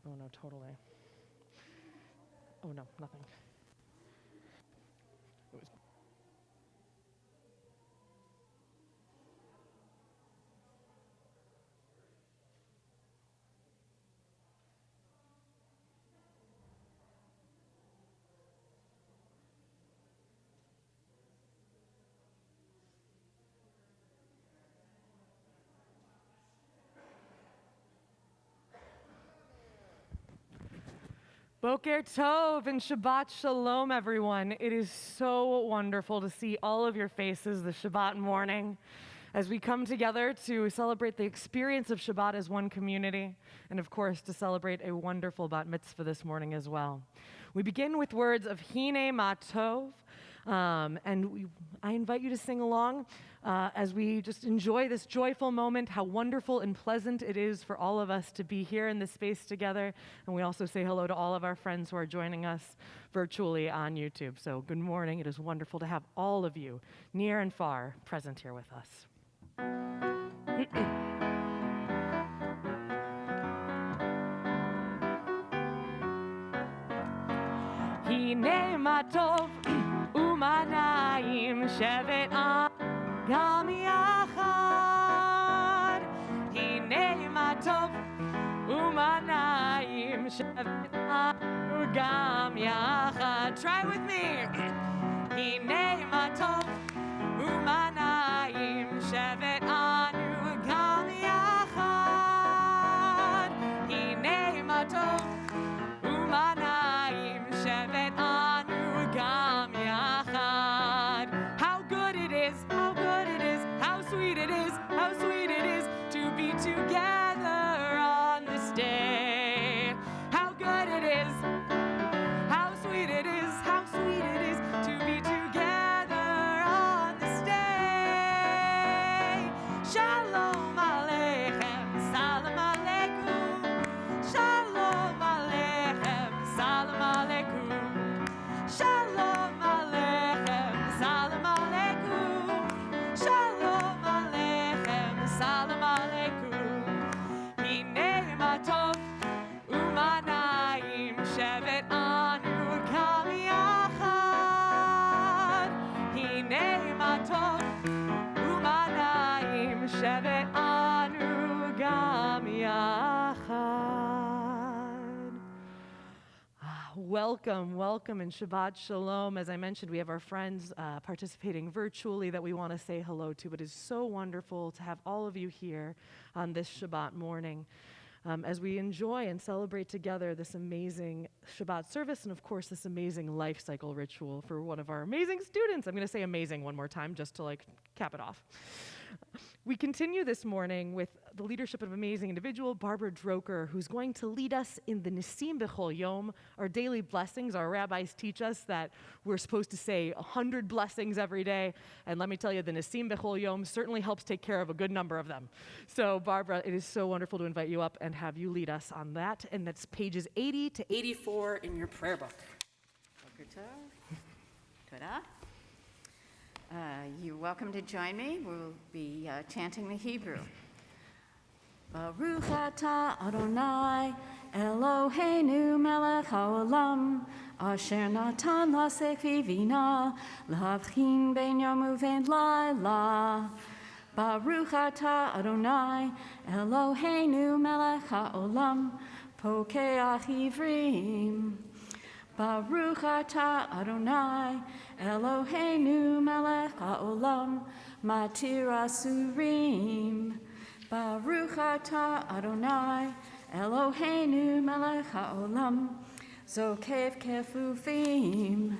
Oh no, totally. Oh no, nothing. It was. Boker Tov and Shabbat Shalom, everyone. It is so wonderful to see all of your faces this Shabbat morning as we come together to celebrate the experience of Shabbat as one community, and of course, to celebrate a wonderful Bat Mitzvah this morning as well. We begin with words of Hine Ma Tov, and I invite you to sing along as we just enjoy this joyful moment, how wonderful and pleasant it is for all of us to be here in this space together. And we also say hello to all of our friends who are joining us virtually on YouTube. So good morning. It is wonderful to have all of you, near and far, present here with us. Hine ma tov u'ma na'im shevet am gam yachad. Hine ma tov u'ma na'im shevet am gam yachad. Try with me. Hine ma tov u'ma na'im shevet anu gam yachad. Hine ma tov u'ma na'im shevet anu gam yachad. How good it is, how good it is, how sweet it is, how sweet it is to be together on this day. How good it is, how sweet it is, how sweet it is to be together on this day. Shalom Aleichem, Salam Aleikum. Shalom Aleichem, Salam Aleikum. Shalom Aleichem, Salam Aleikum. Shalom Aleichem, Salam Aleikum. Hine ma tov u'ma na'im shevet anu gam yachad. Hine ma tov u'ma na'im shevet anu gam yachad. Welcome, welcome, and Shabbat Shalom. As I mentioned, we have our friends participating virtually that we want to say hello to. It is so wonderful to have all of you here on this Shabbat morning as we enjoy and celebrate together this amazing Shabbat service and, of course, this amazing life cycle ritual for one of our amazing students. I'm going to say amazing one more time just to cap it off. We continue this morning with the leadership of an amazing individual, Barbara Droker, who's going to lead us in the Nisim B'chol Yom, our daily blessings. Our rabbis teach us that we're supposed to say 100 blessings every day. And let me tell you, the Nisim B'chol Yom certainly helps take care of a good number of them. So, Barbara, it is so wonderful to invite you up and have you lead us on that. And that's pages 80 to 84 in your prayer book. Boker tov. Todah. You're welcome to join me. We'll be chanting the Hebrew. Baruch atah Adonai Eloheinu melech haolam asher natan lasech vina lahavchin ben yom uven laila. Baruch atah Adonai Eloheinu melech haolam pokeach ivrim. Baruch atah Adonai Eloheinu melech haolam matir asurim. Baruch atah Adonai Eloheinu melech haolam zokev kefufim.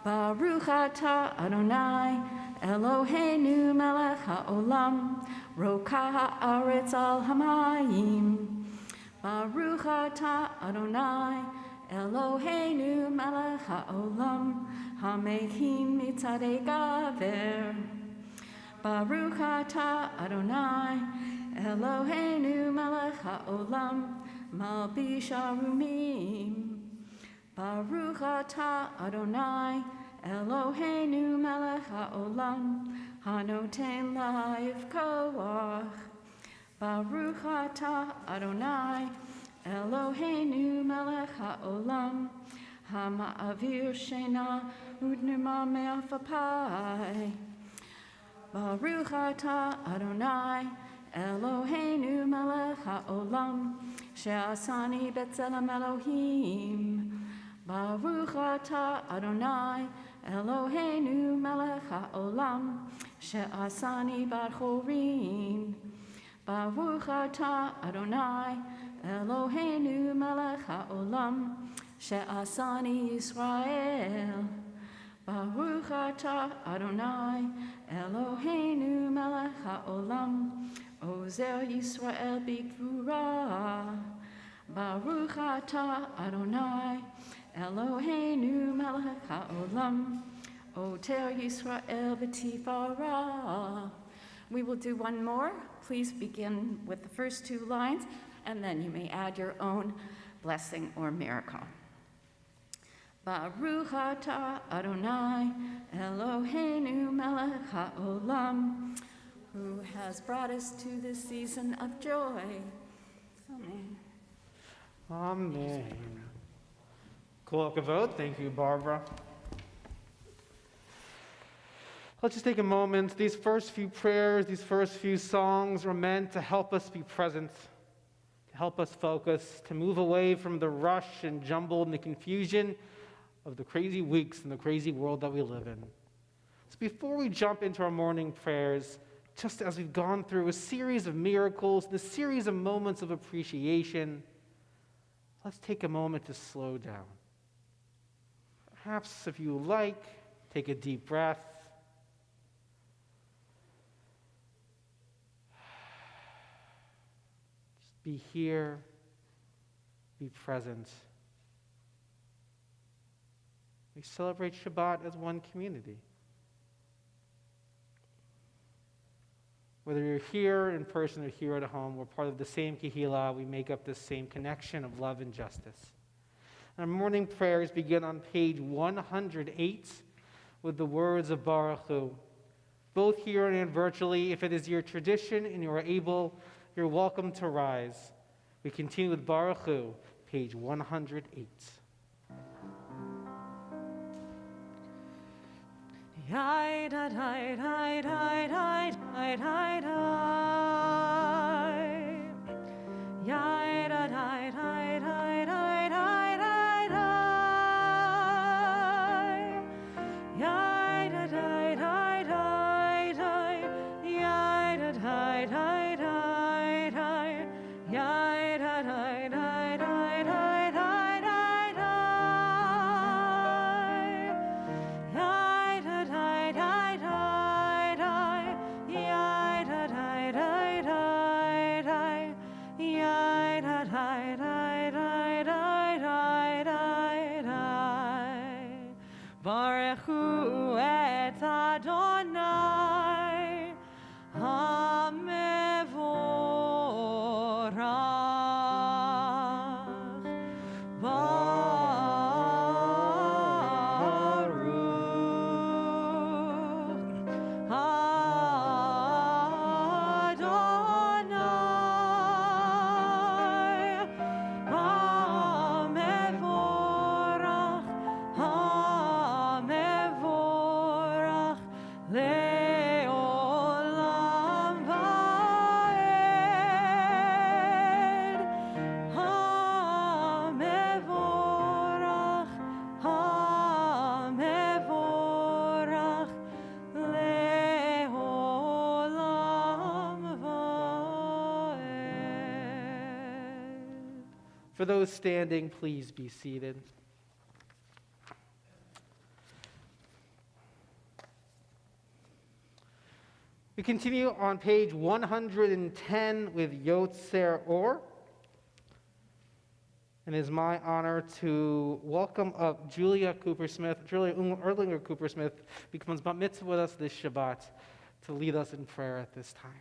Baruch atah Adonai Eloheinu melech haolam roka haaretz al hamayim. Baruch atah Adonai Eloheinu melech haolam hamechim mitzadei gaver. Baruch atah Adonai Eloheinu melech haolam malbish arumim. Baruch atah Adonai Eloheinu melech haolam hanoten life koach. Baruch atah Adonai Eloheinu melech haolam, hama'avir shena udnuma me'afapai. Baruch atah Adonai, Eloheinu melech haolam, she'asani b'tzelem Elohim. Baruch atah Adonai, Eloheinu melech haolam, she'asani bar chorin. Baruch atah Adonai, Eloheinu melech haolam, she'asani Yisrael. Baruch atah Adonai, Eloheinu melech haolam, ozer Yisrael b'gvura. Baruch atah Adonai, Eloheinu melech haolam, oter Yisrael b'tifara. We will do one more. Please begin with the first two lines, and then you may add your own blessing or miracle. Baruch atah Adonai, Eloheinu melech haolam, who has brought us to this season of joy. Amen. Amen. Kol hakavod. Thank you, Barbara. Let's just take a moment. These first few prayers, these first few songs are meant to help us be present, to help us focus, to move away from the rush and jumble and the confusion of the crazy weeks and the crazy world that we live in. So before we jump into our morning prayers, just as we've gone through a series of miracles, the series of moments of appreciation, let's take a moment to slow down. Perhaps if you like, take a deep breath. Just be here, be present. We celebrate Shabbat as one community. Whether you're here in person or here at home, we're part of the same kehillah. We make up this same connection of love and justice. Our morning prayers begin on page 108 with the words of Baruch Hu. Both here and virtually, if it is your tradition and you are able, you're welcome to rise. We continue with Baruch Hu, page 108. Yai da da da da da da da da. Yai da da da da da da da. Yai da da da da da. Yai da da da da da. Yai da da da da da. Baruch Hu et Adonai HaMevorach Baruch Adonai HaMevorach Le'olam va'ed. HaMevorach Le'olam va'ed. For those standing, please be seated. We continue on page 110 with Yotzer Or. And it is my honor to welcome up Julia Erlinger Cooper-Smith, becomes Bat Mitzvah with us this Shabbat, to lead us in prayer at this time.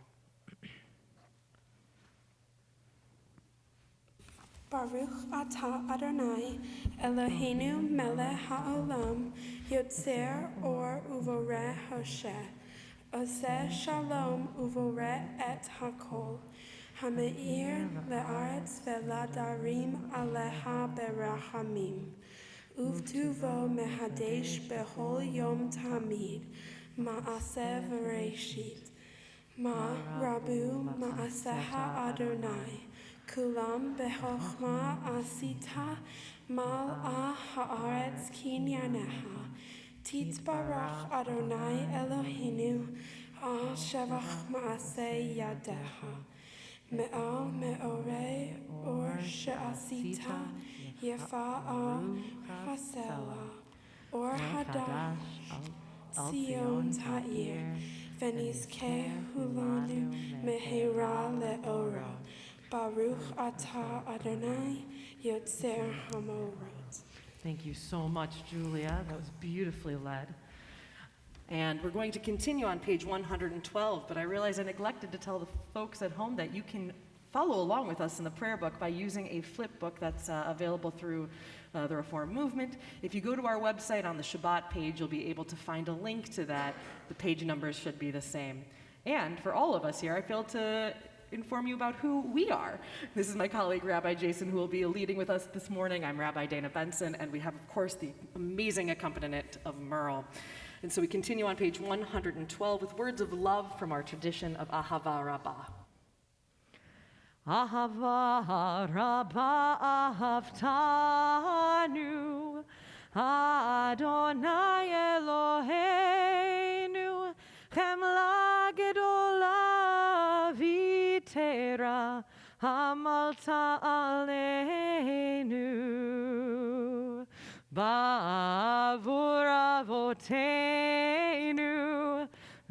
Baruch atah Adonai, Eloheinu melech haolam, Yotzer or uvoreh Hosheh, Oseh shalom uvoreh et hakol, המאיר לארץ ולעדרים עליך ברחמים. ובטובו מחדש בכל יום תמיד, מעשה וראשית. מה רבו מעשיך אדוני, כולם בחוכמה עשית, מלאה הארץ קנייניך. תתברך אדוני אלוהינו, על שבח מעשה ידיך. מעל מאורי אור שעשית, יפה חסלה. אור חדש ציון תאיר, ונזכה כולנו מהרה לאורו. ברוך אתה אדוני יוצר המאורות. Thank you so much, Julia. That was beautifully led. And we're going to continue on page 112, but I realize I neglected to tell the folks at home that you can follow along with us in the prayer book by using a flip book that's available through the Reform Movement. If you go to our website on the Shabbat page, you'll be able to find a link to that. The page numbers should be the same. And for all of us here, I failed to inform you about who we are. This is my colleague, Rabbi Jason, who will be leading with us this morning. I'm Rabbi Dana Benson, and we have, of course, the amazing accompaniment of Merle. And so we continue on page 112 with words of love from our tradition of Ahava Rabbah. Ahava Rabbah ahavtanu, Adonai Eloheinu, Chemla gedola vitera, Hamalta aleinu, Ba'avur avoteinu,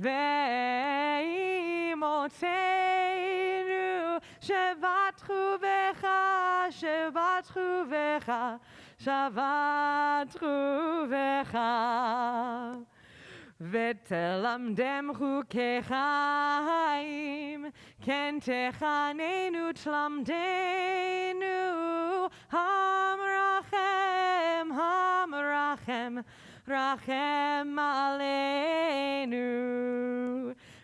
Ve'imoteinu, Shevatchu Vecha, Shevatchu Vecha, Shevatchu Vecha. ותלמדם חוקי חיים, כן תחננו תלמדנו, המרחם, המרחם, רחם עלינו,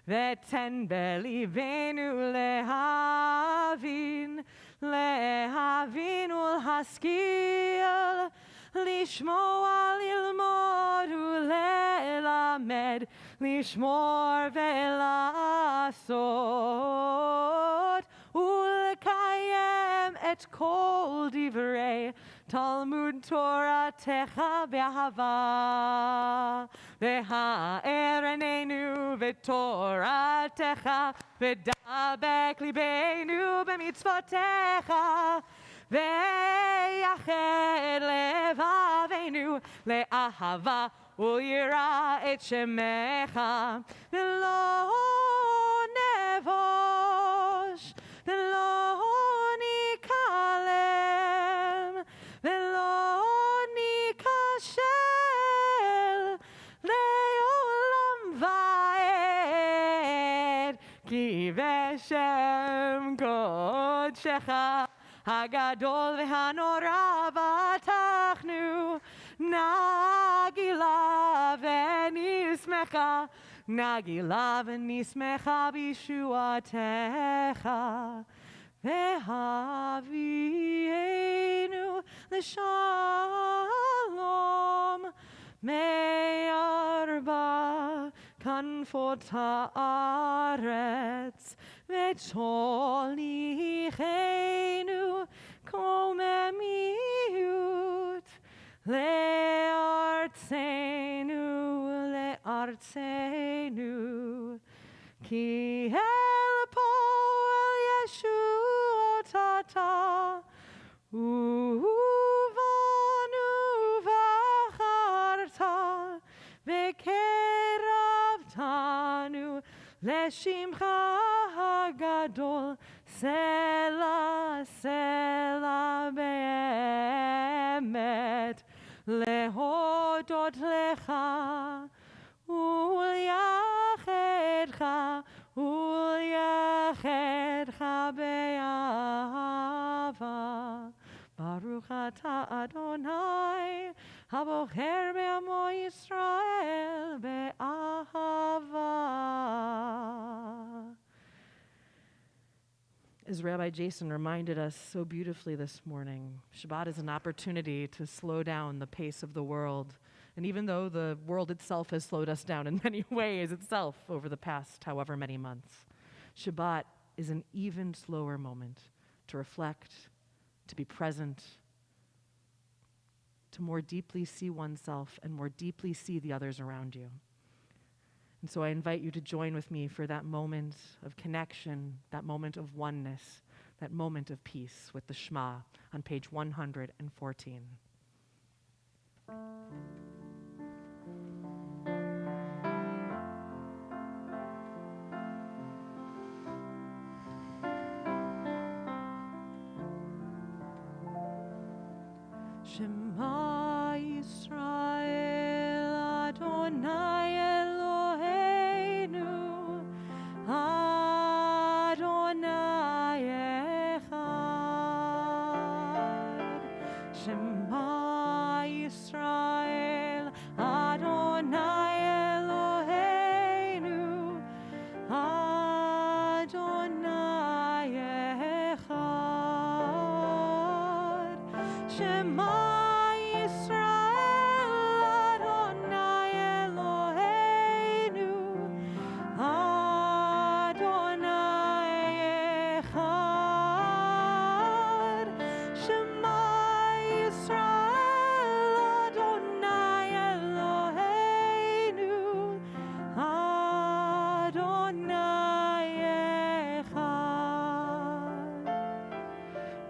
ותן בליבנו להבין, להבין ולהשכיל, לשמוע, ללמוד וללמד, לשמור ולעשות, ולקיים את כל דברי תלמוד תורתך באהבה. והאר עינינו בתורתך, ודבק ליבנו במצוותיך, ויחד לבבינו לאהבה וליראה את שמך, ולא נבוש, ולא ניכלם, ולא ניכשל, לעולם ועד, כי בשם קודשך הגדול והנורא בטחנו, נגילה ונשמחה, נגילה ונשמחה בישועתך, והביאנו לשלום מארבע כנפות הארץ, ותוליכנו קוממיות לארצנו, לארצנו, כי אל פועל ישועות אתה, ובנו בחרת, וקרבתנו לשמך הגדול, סלע, סלע באמת, להודות לך ולייחדך, ולייחדך באהבה. ברוך אתה אדוני, הבוחר בעמו ישראל באהבה. as Rabbi Jason reminded us so beautifully this morning, Shabbat is an opportunity to slow down the pace of the world. And even though the world itself has slowed us down in many ways itself over the past however many months, Shabbat is an even slower moment to reflect, to be present, to more deeply see oneself and more deeply see the others around you. And so I invite you to join with me for that moment of connection, that moment of oneness, that moment of peace with the Shema on page 114. Shema Yisrael Adonai Eloheinu Adonai Echad. Shema Yisrael Adonai Eloheinu Adonai Echad. Shema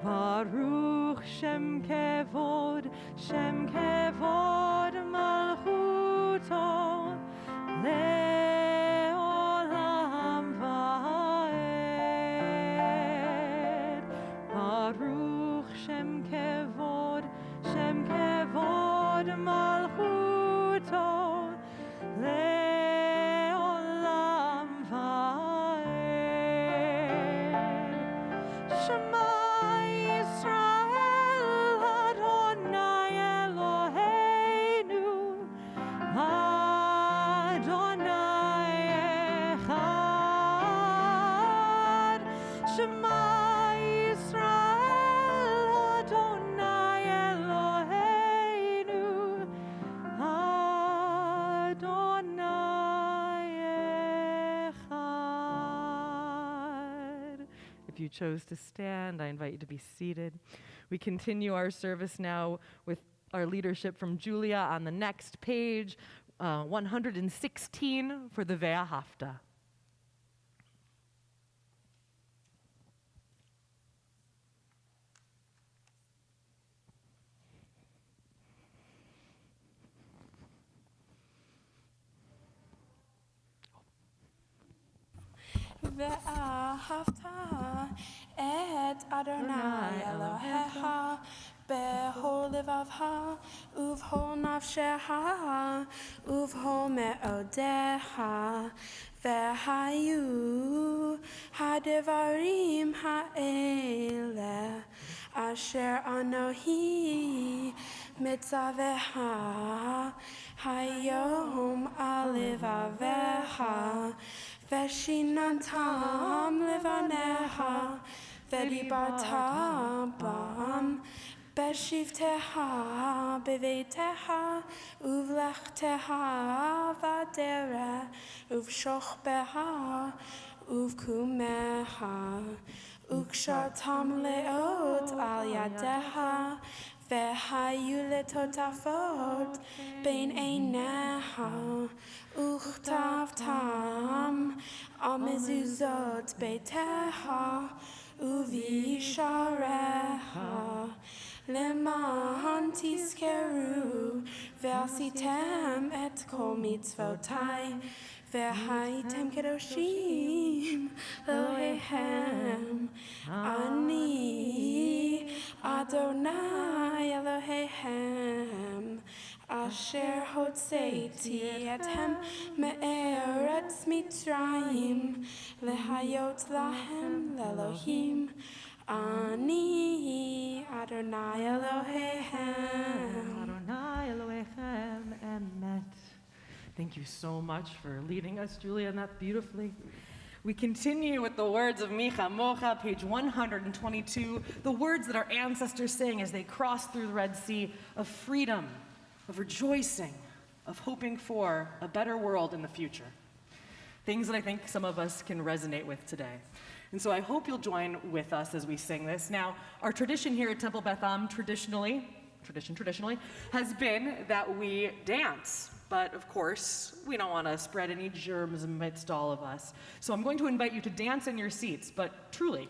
Baruch Shem Kevod Malchuto Le'olam Va'ed. Baruch Shem Kevod Malchuto Le'olam Va'ed. Shema If you chose to stand, I invite you to be seated. We continue our service now with our leadership from Julia on the next page, 116 for the Ve'ahavta. ואהבת את אדוני אלוהיך בכל לבבך ובכל נפשך ובכל מאודיך והיו הדברים האלה אשר אנוכי מצווך היום על לבביך ושיננתם לבניך ודיברת בם בשבתך בביתך ובלכתך בדרך ובשוכבך ובקומך וקשרתם לאות על ידיך והיו לטוטפות בין עיניך וכתבתם על מזוזות ביתך ובישעריך למען תזכרו ועשיתם את כל מצוותיי והייתם קדושים אלוהיהם אני אדוני אלוהיהם אשר הוצאתי אתם מארץ מצרים להיות להם לאלוהים אני אדוני אלוהיהם. Adonai Elohechem Emet. Thank you so much for leading us, Julia, in that beautifully. We continue with the words of Mi Chamocha, page 122, the words that our ancestors sang as they crossed through the Red Sea of freedom, of rejoicing, of hoping for a better world in the future. Things that I think some of us can resonate with today. And so I hope you'll join with us as we sing this. Now, our tradition here at Temple Beth Am traditionally, has been that we dance. But of course, we don't want to spread any germs amidst all of us. So I'm going to invite you to dance in your seats, but truly,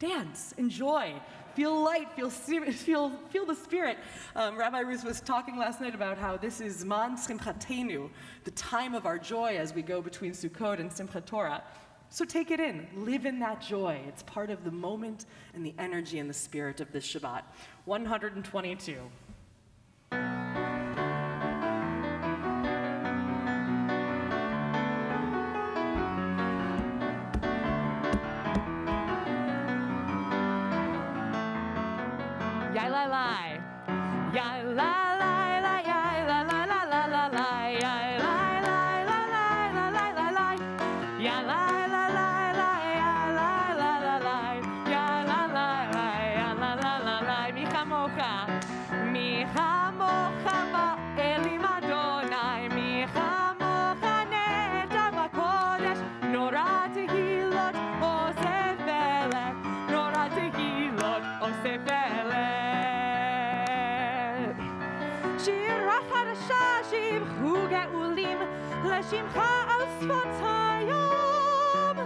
dance, enjoy, feel light, feel the spirit. Rabbi Ruth was talking last night about how this is Man Simchatenu, the time of our joy as we go between Sukkot and Simchat Torah. So take it in, live in that joy. It's part of the moment and the energy and the spirit of this Shabbat. 122. Yai lai lai, yai lai lai lai, yai lai lai la la la la, yai lai lai la la la la la la, yai lai la la la, yai lai la la la, yai lai la la, yai la la la la. Mi chamocha ba'elim Adonai, mi chamocha neta b'kodesh, nora tehilot osef elech, nora tehilot osef elech. שבחו גאולים לשמך על שפת היום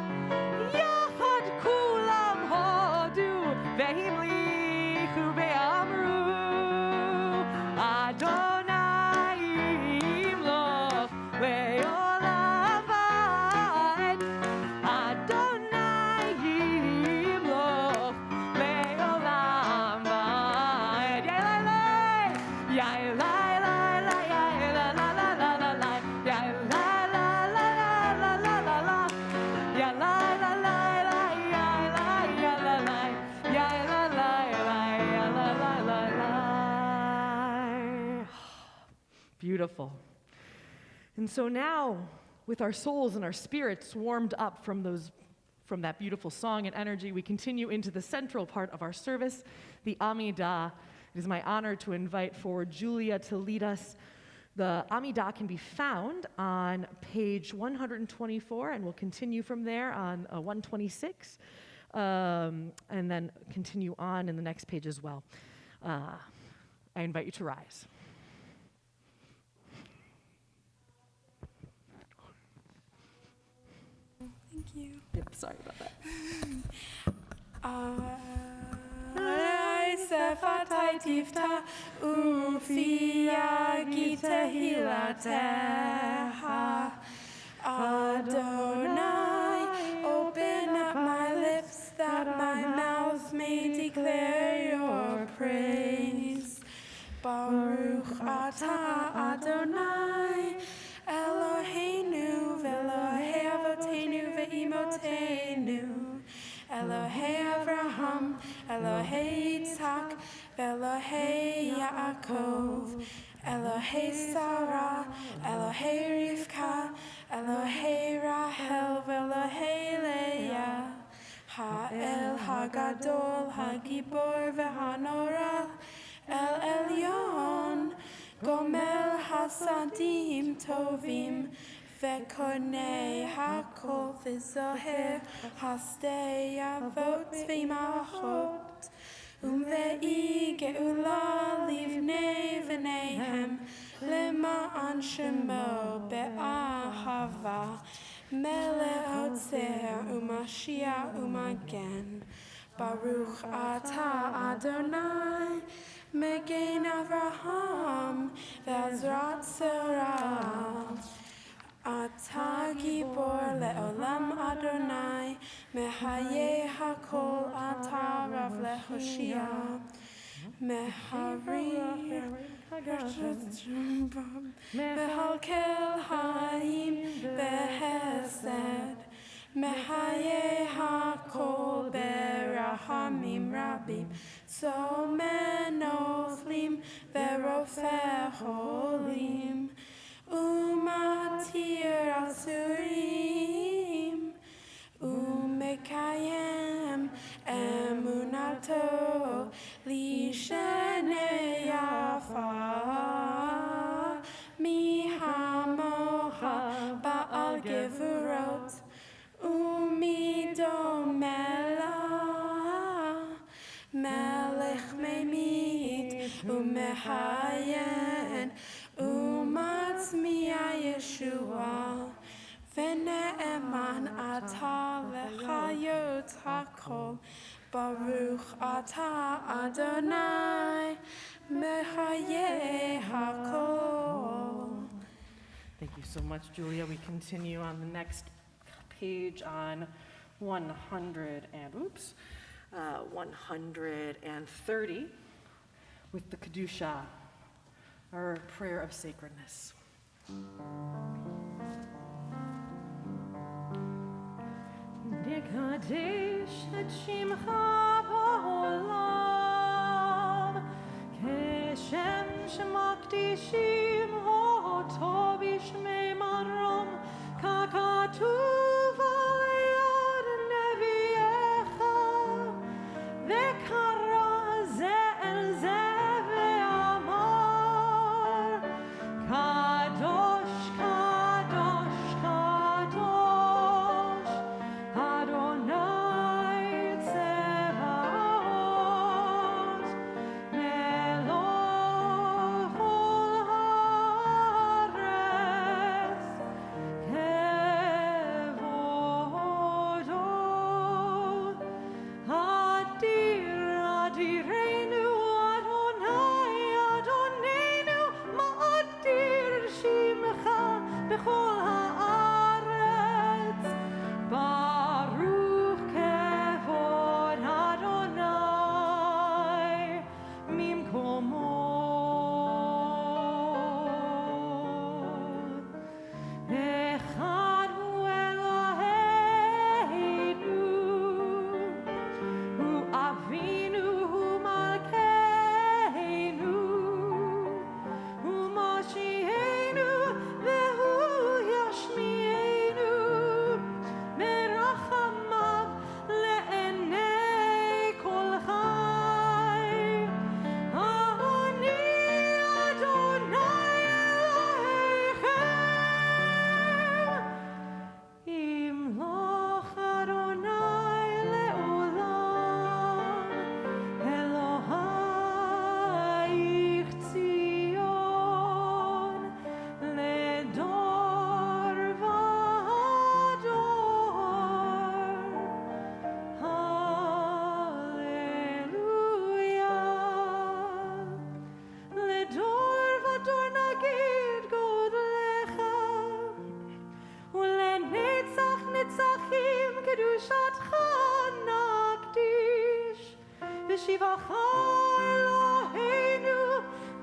יחד כולם הודו והמליכו ואמרו אדוני ימלוך לעולם ועד אדוני ימלוך לעולם ועד יאללה Beautiful. And so now, with our souls and our spirits warmed up from that beautiful song and energy, we continue into the central part of our service, the Amidah. It is my honor to invite forward Julia to lead us. The Amidah can be found on page 124, and we'll continue from there on 126, and then continue on in the next page as well. I invite you to rise. Thank you. Yep, sorry about that. Sefatai tifta ufia gita hilateha. Adonai, open up my lips that my mouth may declare your praise. Baruch atah Adonai, Eloheinu ve'Elohei avotenu ve'imotenu. Elohei Avraham, Elohei Yitzhak, Elohei Yaakov, Elohei Sarah, Elohei Rivka, Elohei Rachel, Elohei Leah, Ha'el Hagadol, Hagibor ve'Hanora, El Elyon, Gomel Hasadim Tovim, Ve'konei hakol v'zoher hasdei avot v'imachot ve'i geula livnei v'neihem למען שמו באהבה מלא עוצר ומשיח ומגן ברוך אתה אדוני מגן אברהם ועזרת שרה אתה גיבור לעולם אדוני מחיי הכל אתה רב להושיע מהריר מהלכל חיים בחסד מחיי הכל ברחמים רבים צומן נופלים ורופא חולים ומתיר אסורים b'nei yafa mi hamocha ba'al gevurot umidomela melech memit umehayen umatzmiya Yeshua v'ne'eman ata lechayot hakol Baruch ata Adonai mehayeh hakol. Thank you so much, Julia. We continue on the next page on 130 with the Kedusha, our prayer of sacredness. Nekadesh et shimcha ba'olam keshem shemakdishim אותו בשמי מרום ככתוב על יד נביאך וקרא זה אל זה ואמר קדוש קדוש קדוש אדוני צבאות מלוך כל הארץ כבודו אדיר אדירנו אדוני אדוננו מאדיר שמך בכל הארץ ברוך כבוד אדוני ממקומו אחד הוא אלוהינו הוא אבינו הוא מלכנו הוא מושיענו והוא ישמיענו ברחמיו לעיני כל חי אני אדוני אלוהיכם ימלוך אדוני לעולם אלוהיך ציון לדור ודור הללויה לדור ודור נגיד גודלך ולנצח נצחים קדושתך נקדיש ושבחך אלוהינו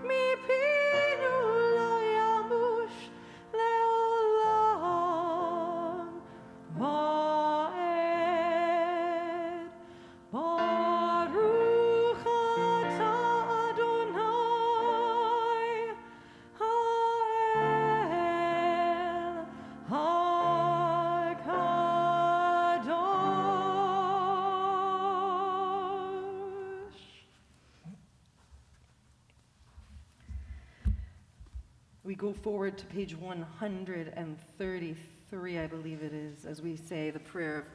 מפינו לא ימוש לעולם ועד ברוך אתה אדוני האל הקדוש. We go forward to page 133, I believe it is, as we say the prayer of,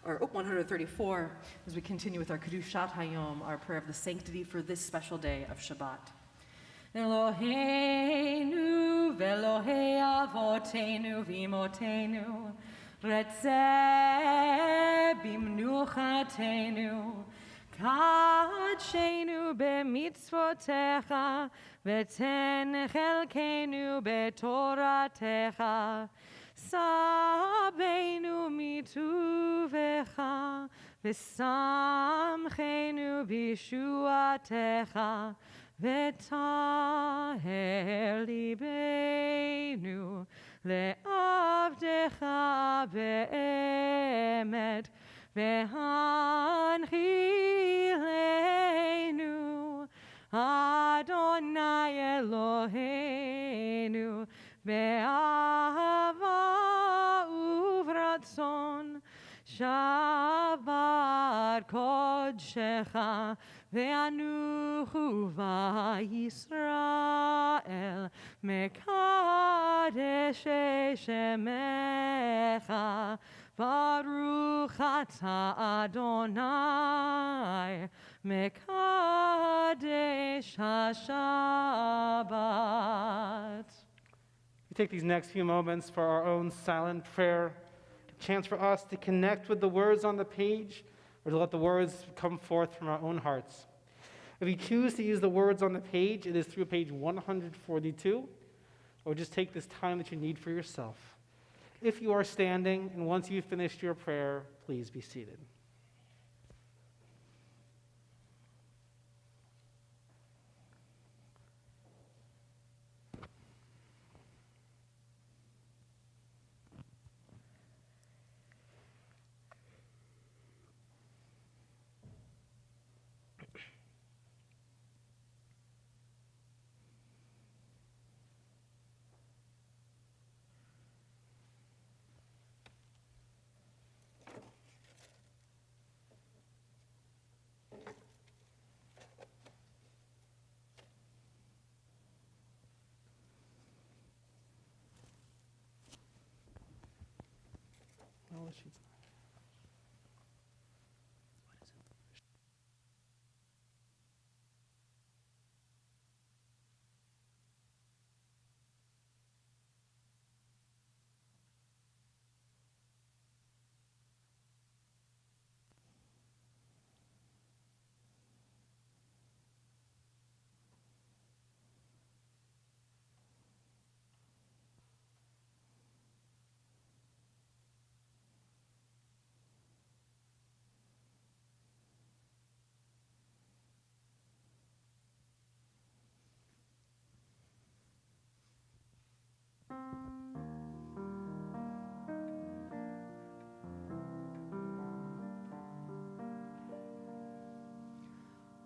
or 134, as we continue with our Kedushat Hayom, our prayer of the sanctity for this special day of Shabbat. Eloheinu ve'Elohei avotenu v'imotenu retzeh bimnuchatenu קדשנו במצוותיך ותן חלקנו בתורתך סבנו מטובך ושמחנו בישועתך וטהר ליבנו לעבדך באמת והנחילנו אדוני אלוהינו באהבה וברצון שבת קודשך ואנו Baruch hu va'Yisrael mekadesh shemecha Baruch ata Adonai mekadesh haShabbat. We take these next few moments for our own silent prayer, a chance for us to connect with the words on the page or to let the words come forth from our own hearts. If you choose to use the words on the page, it is through page 142, or just take this time that you need for yourself. If you are standing, and once you've finished your prayer, please be seated.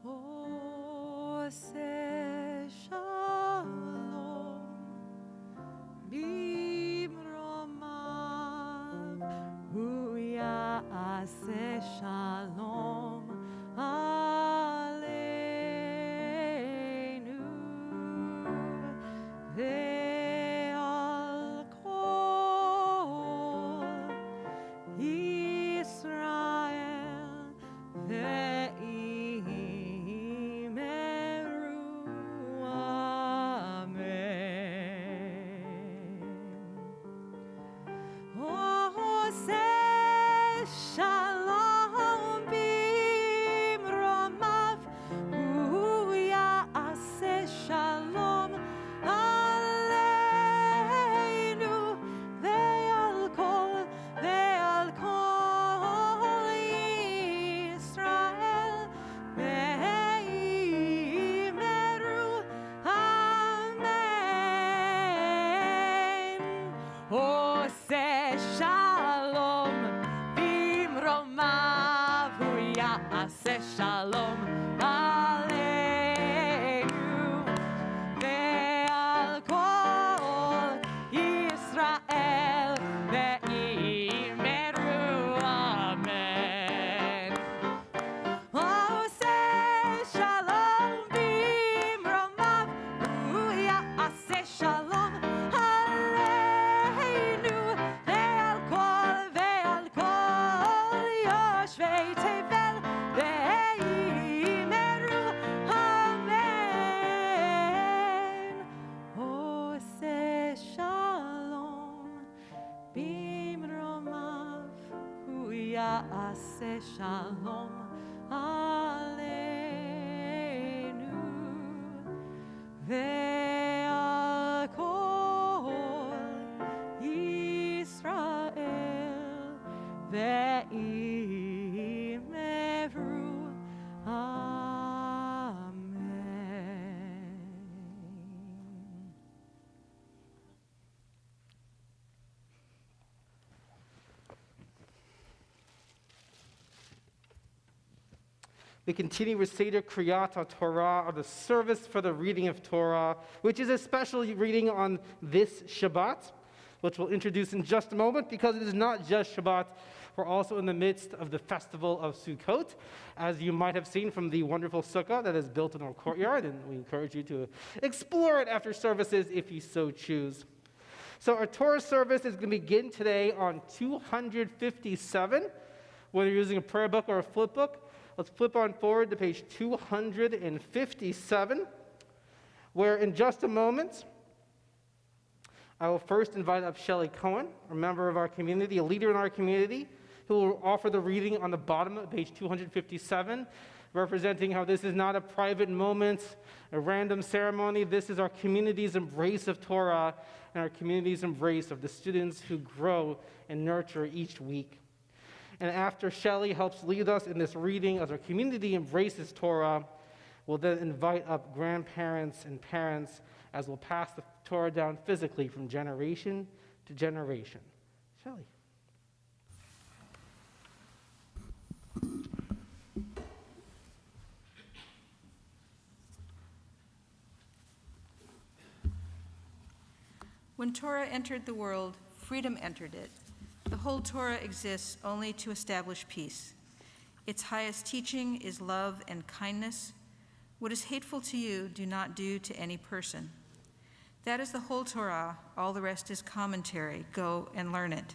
Ose shalom bimromav hu ya'aseh shalom aleinu ve'al kol Yisrael Ase shalom aleinu ve'al kol Yisrael ve'imeru amen. Ose shalom bimromav hu ya'aseh shalom aleinu ve'al kol yoshvei tevel ve'imeru amen. Ose shalom bimromav hu ya'aseh shalom aleinu ve'al kol Yisrael ve'imeru amen. We continue with Seder Kriyat HaTorah, or the service for the reading of Torah, which is a special reading on this Shabbat, which we'll introduce in just a moment, because it is not just Shabbat, We're also in the midst of the festival of Sukkot, as you might have seen from the wonderful sukkah that is built in our courtyard, and we encourage you to explore it after services if you so choose. So our Torah service is going to begin today on 257. Whether you're using a prayer book or a flip book, let's flip on forward to page 257, where in just a moment, I will first invite up Shelley Cohen, a member of our community, a leader in our community, who will offer the reading on the bottom of page 257, representing how this is not a private moment, a random ceremony. This is our community's embrace of Torah and our community's embrace of the students who grow and nurture each week. And after Shelley helps lead us in this reading as our community embraces Torah, we'll then invite up grandparents and parents as we'll pass the Torah down physically from generation to generation. Shelley. When Torah entered the world, freedom entered it. The whole Torah exists only to establish peace. Its highest teaching is love and kindness. What is hateful to you, do not do to any person. That is the whole Torah. All the rest is commentary. Go and learn it.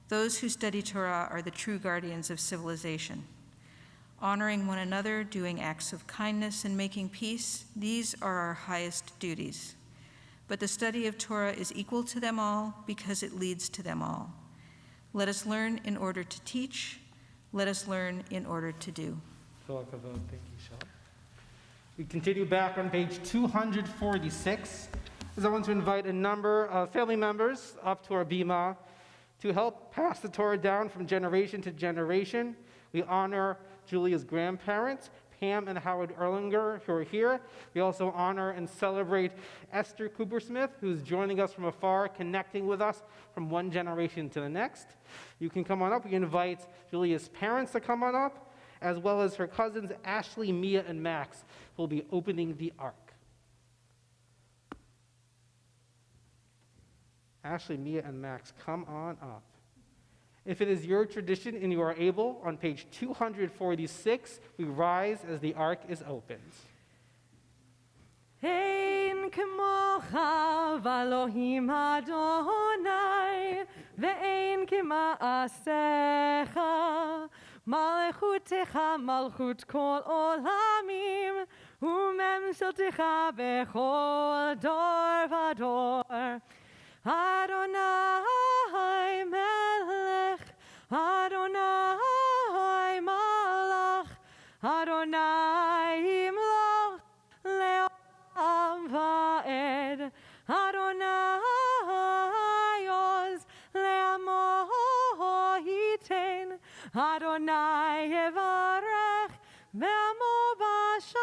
Those who study Torah are the true guardians of civilization. Honoring one another, doing acts of kindness, and making peace, these are our highest duties. But the study of Torah is equal to them all because it leads to them all. Let us learn in order to teach. Let us learn in order to do. Thank you, Shelley. We continue back on page 246, as I want to invite a number of family members up to our bima to help pass the Torah down from generation to generation. We honor Julia's grandparents, Pam and Howard Erlinger, who are here. We also honor and celebrate Esther Coopersmith, who's joining us from afar, connecting with us from one generation to the next. You can come on up. We invite Julia's parents to come on up, as well as her cousins Ashley, Mia, and Max, who will be opening the ark. Ashley, Mia, and Max, come on up. If it is your tradition and you are able, on page 246, we rise as the ark is opened. Ein k'mocha v'Elohim Adonai, ve'ein k'ma'asecha, malchutecha malchut kol olamim, u'memsheltecha bechol dor v'dor. Adonai melech, Adonai malach, Adonai imloch le'olam va'ed, Adonai oz le'amo yitein, Adonai yevarech ve'amo b'shalom,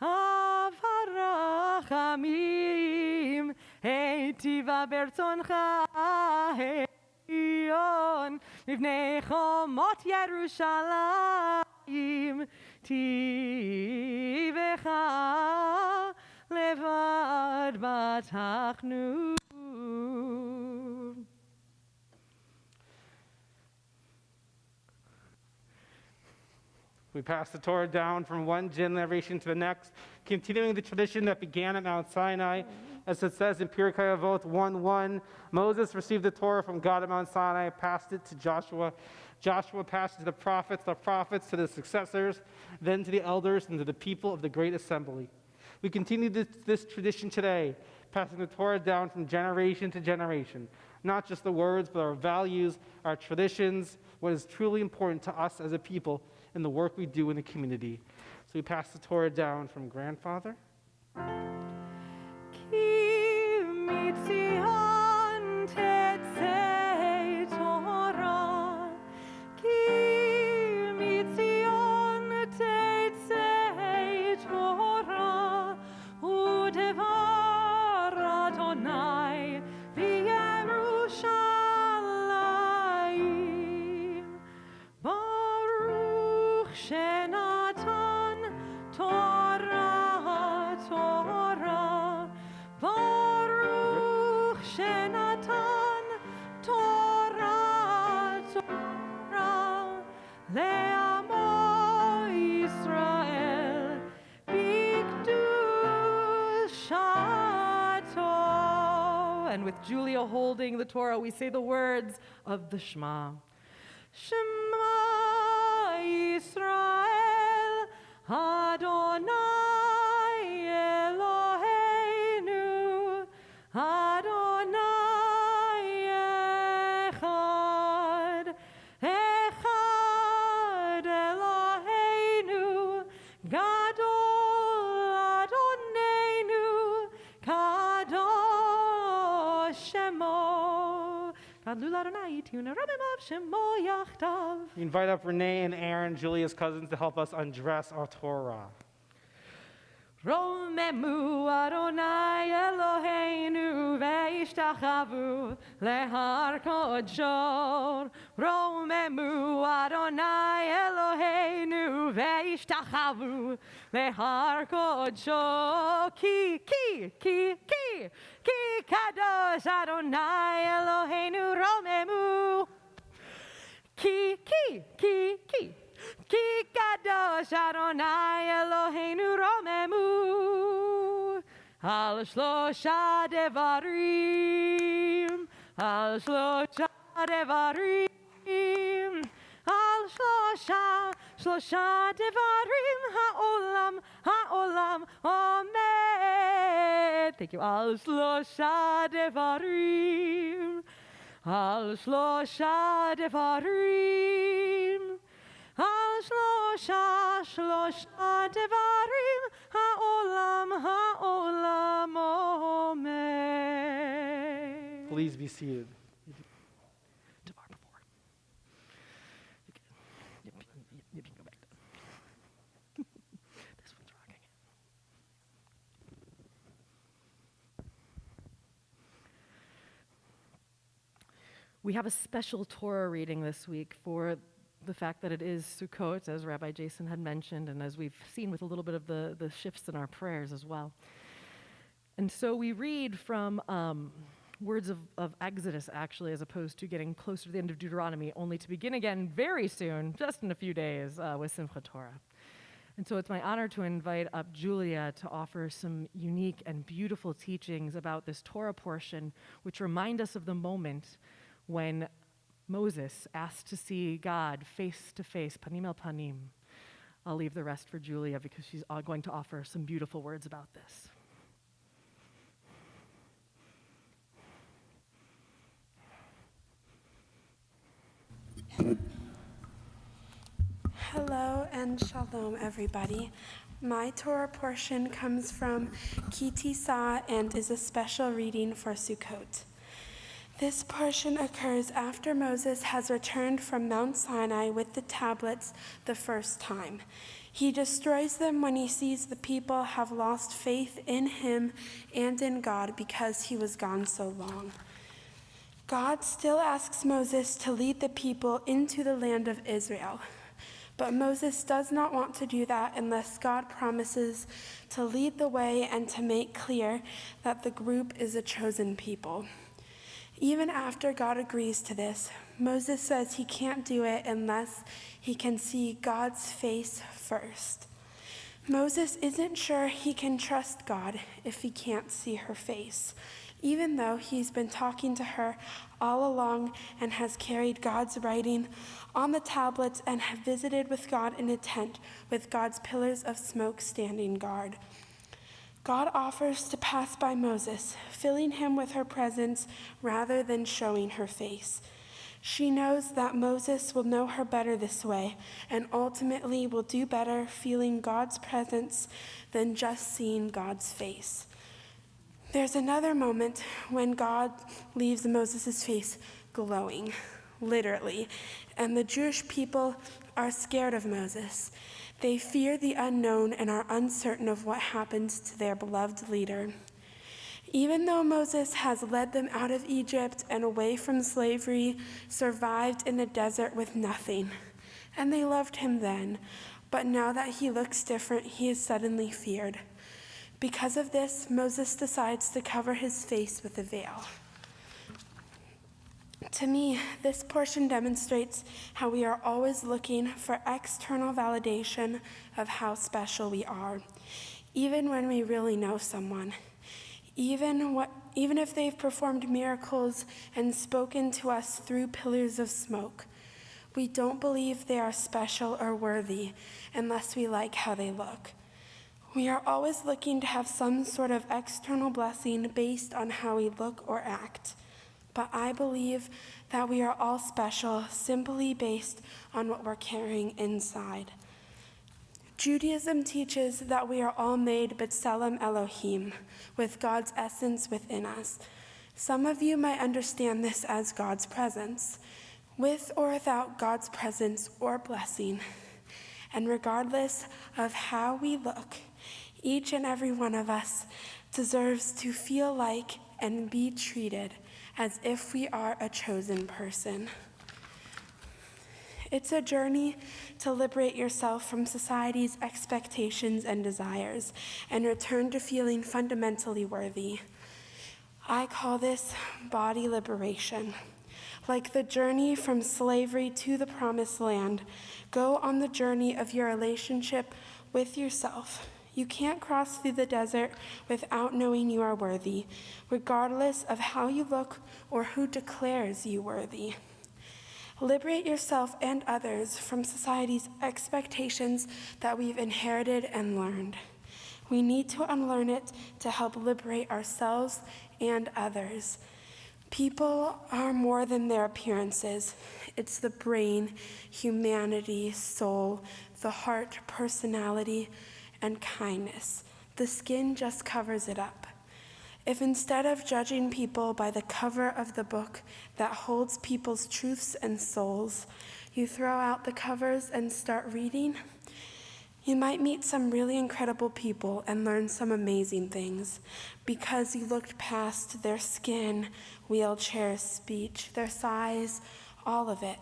avarach amim, היטיבה ברצונך העליון, מפני חומות ירושלים, טיבך לבד בטחנו. We pass the Torah down from one generation to the next, continuing the tradition that began at Mount Sinai. As it says in Pirkei Avot 1:1, Moses received the Torah from God at Mount Sinai, passed it to Joshua. Joshua passed it to the prophets to the successors, then to the elders, and to the people of the great assembly. We continue this tradition today, passing the Torah down from generation to generation. Not just the words, but our values, our traditions, what is truly important to us as a people, and the work we do in the community. So we pass the Torah down from grandfather. Ki mitzion tetzei Torah, ki mitzion tetzei Torah, udevar Adonai v'Yerushalayim. Baruch Shenatan Torah, Torah. And with Julia holding the Torah, we say the words of the Shema. Shema Yisrael, Adonai Eloheinu, Adonai Echad, Echad Eloheinu, Gadol Adonenu, Kadosh Shemo. We invite up Renee and Aaron, Julia's cousins, to help us undress our Torah. Romemu Adonai Eloheinu ve'ishtachavu lehar kodsho. Romemu Adonai Eloheinu ve'ishtachavu lehar kodsho. Ki kadosh Adonai Eloheinu romemu. Ki kadosh Adonai Eloheinu romemu al shlosha devarim al shlosha devarim al shlosha devarim ha'olam omed. Thank you. Al shlosha devarim al shlosha devarim al shlosha devarim ha'olam omed. Please be seated. Devar before. You can go back down. This one's rocking it. We have a special Torah reading this week for the fact that it is Sukkot, as Rabbi Jason had mentioned, and as we've seen with a little bit of the shifts in our prayers as well. And so we read from words of Exodus, actually, as opposed to getting closer to the end of Deuteronomy, only to begin again very soon, just in a few days, with Simchat Torah. And so it's my honor to invite up Julia to offer some unique and beautiful teachings about this Torah portion, which remind us of the moment when Moses asked to see God face to face, panim el panim. I'll leave the rest for Julia because she's going to offer some beautiful words about this. Hello and shalom, everybody. My Torah portion comes from Ki Tisa and is a special reading for Sukkot. This portion occurs after Moses has returned from Mount Sinai with the tablets the first time. He destroys them when he sees the people have lost faith in him and in God because he was gone so long. God still asks Moses to lead the people into the land of Israel. But Moses does not want to do that unless God promises to lead the way and to make clear that the group is a chosen people. Even after God agrees to this, Moses says he can't do it unless he can see God's face first. Moses isn't sure he can trust God if he can't see her face, even though he's been talking to her all along and has carried God's writing on the tablets and have visited with God in a tent with God's pillars of smoke standing guard. God offers to pass by Moses, filling him with her presence rather than showing her face. She knows that Moses will know her better this way and ultimately will do better feeling God's presence than just seeing God's face. There's another moment when God leaves Moses' face glowing, literally, and the Jewish people are scared of Moses. They fear the unknown and are uncertain of what happens to their beloved leader. Even though Moses has led them out of Egypt and away from slavery, survived in the desert with nothing, and they loved him then, but now that he looks different, he is suddenly feared. Because of this, Moses decides to cover his face with a veil. To me, this portion demonstrates how we are always looking for external validation of how special we are, even when we really know someone. even if they've performed miracles and spoken to us through pillars of smoke. We don't believe they are special or worthy unless we like how they look. We are always looking to have some sort of external blessing based on how we look or act. But I believe that we are all special simply based on what we're carrying inside. Judaism teaches that we are all made B'Tselem Elohim, with God's essence within us. Some of you might understand this as God's presence, with or without God's presence or blessing. And regardless of how we look, each and every one of us deserves to feel like and be treated as if we are a chosen person. It's a journey to liberate yourself from society's expectations and desires and return to feeling fundamentally worthy. I call this body liberation. Like the journey from slavery to the promised land, go on the journey of your relationship with yourself. You can't cross through the desert without knowing you are worthy, regardless of how you look or who declares you worthy. Liberate yourself and others from society's expectations that we've inherited and learned. We need to unlearn it to help liberate ourselves and others. People are more than their appearances. It's the brain, humanity, soul, the heart, personality, and kindness. The skin just covers it up. If instead of judging people by the cover of the book that holds people's truths and souls, you throw out the covers and start reading, you might meet some really incredible people and learn some amazing things because you looked past their skin, wheelchair, speech, their size, all of it.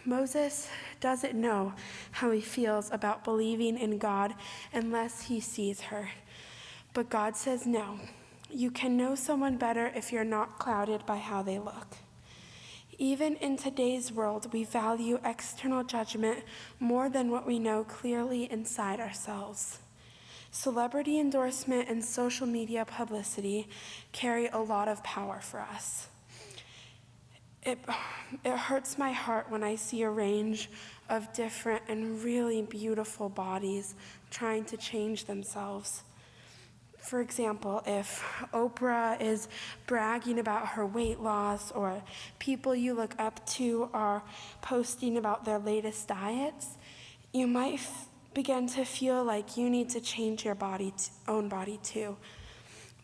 Moses doesn't know how he feels about believing in God unless he sees her. But God says no. You can know someone better if you're not clouded by how they look. Even in today's world, we value external judgment more than what we know clearly inside ourselves. Celebrity endorsement and social media publicity carry a lot of power for us. It hurts my heart when I see a range of different and really beautiful bodies trying to change themselves. For example, if Oprah is bragging about her weight loss, or people you look up to are posting about their latest diets, you might begin to feel like you need to change your own body too.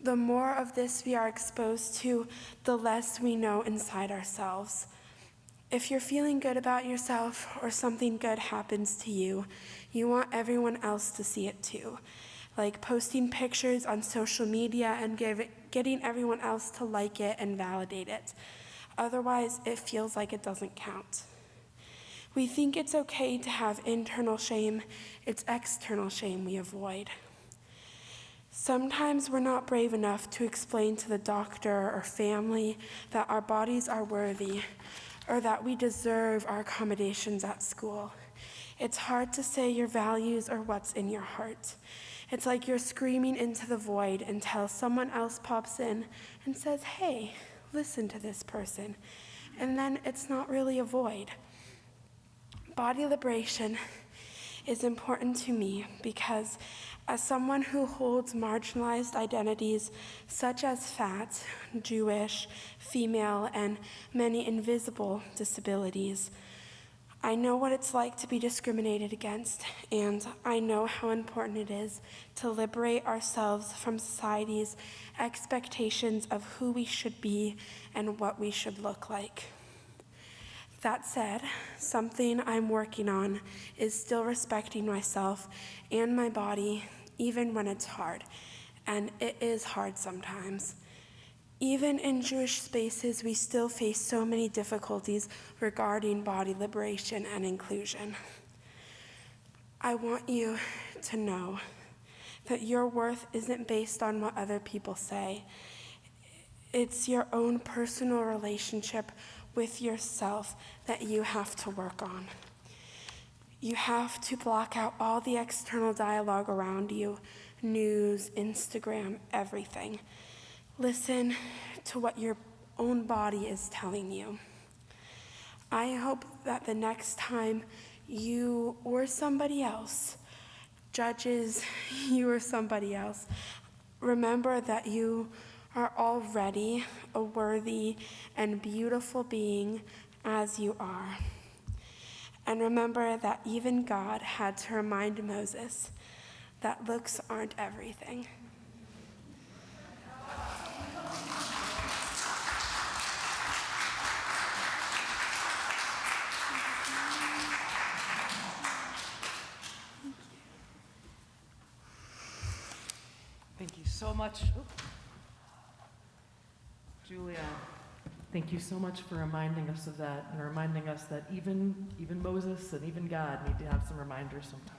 The more of this we are exposed to, the less we know inside ourselves. If you're feeling good about yourself or something good happens to you, you want everyone else to see it too. Like posting pictures on social media and getting everyone else to like it and validate it. Otherwise, it feels like it doesn't count. We think it's okay to have internal shame. It's external shame we avoid. Sometimes we're not brave enough to explain to the doctor or family that our bodies are worthy or that we deserve our accommodations at school. It's hard to say your values or what's in your heart. It's like you're screaming into the void until someone else pops in and says, hey, listen to this person. And then it's not really a void. Body liberation is important to me because as someone who holds marginalized identities such as fat, Jewish, female, and many invisible disabilities, I know what it's like to be discriminated against, and I know how important it is to liberate ourselves from society's expectations of who we should be and what we should look like. That said, something I'm working on is still respecting myself and my body, even when it's hard, and it is hard sometimes. Even in Jewish spaces, we still face so many difficulties regarding body liberation and inclusion. I want you to know that your worth isn't based on what other people say. It's your own personal relationship with yourself that you have to work on. You have to block out all the external dialogue around you, news, Instagram, everything. Listen to what your own body is telling you. I hope that the next time you or somebody else judges you or somebody else, remember that you are already a worthy and beautiful being as you are. And remember that even God had to remind Moses that looks aren't everything. Thank you so much. Julia, thank you so much for reminding us of that and reminding us that even Moses and even God need to have some reminders sometimes.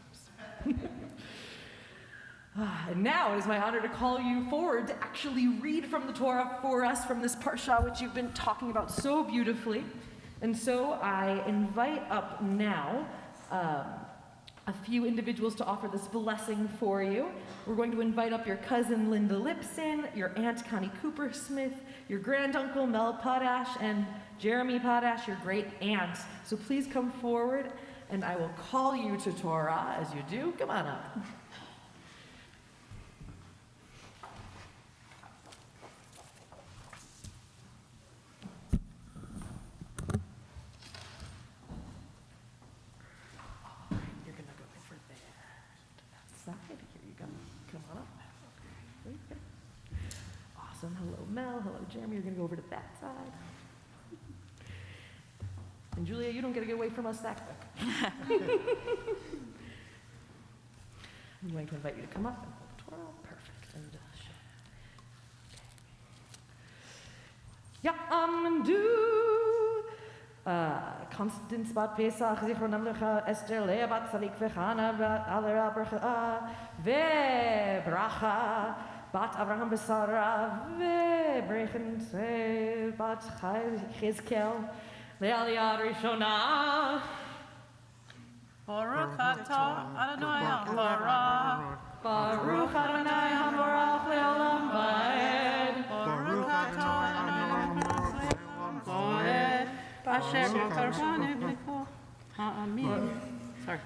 And now it is my honor to call you forward to actually read from the Torah for us from this parsha, which you've been talking about so beautifully. And so I invite up now a few individuals to offer this blessing for you. We're going to invite up your cousin Linda Lipson, your aunt Connie Cooper Smith, your granduncle Mel Potash, and Jeremy Potash, your great aunt. So please come forward, and I will call you to Torah. As you do, come on up. Awesome. Hello, Mel. Hello, Jeremy. You're going to go over to that side. And Julia, you don't get to get away from us that quick. I'm going to invite you to come up and hold the Torah. Perfect. And Constance bat Pesach, Zichronam lecha, Esther, Leah bat Sadik vechana, bat Alera bracha, bracha. Bat Abraham Besara, Brechen, Bat Chizkel, Lealia Rishona. Baruch atah Adonai HaMorach. Baruch Adonai HaMorach le'olam va'ed. Baruch atah Adonai HaMorach le'olam va'ed. Asher b'karvanu b'liko ha'amin. Sorry.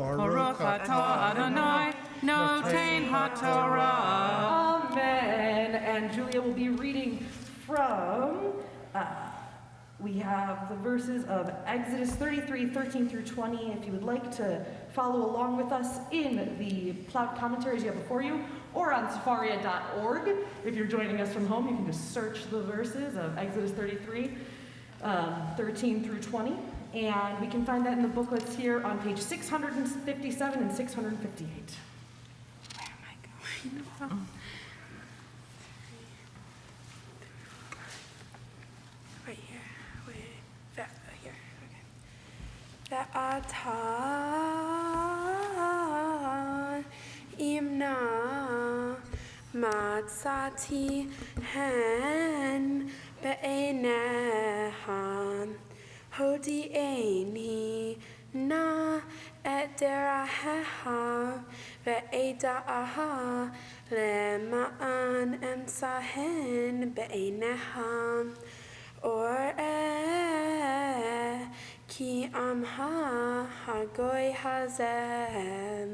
Baruch atah Adonai Noten HaTorah. Amen. And Julia will be reading from, we have the verses of Exodus 33, 13 through 20. If you would like to follow along with us in the plot commentaries you have before you, or on safaria.org. If you're joining us from home, you can just search the verses of Exodus 33, 13 through 20. And we can find that in the booklets here on page 657 and 658. Where am I going from? Right here. Wait. That here. Okay. Ve'ata imna matzati hen be'eneha hodi'eni na et deraheha ve'eda'aha lema'an emsahen be'eneha or ki amha hagoy hazem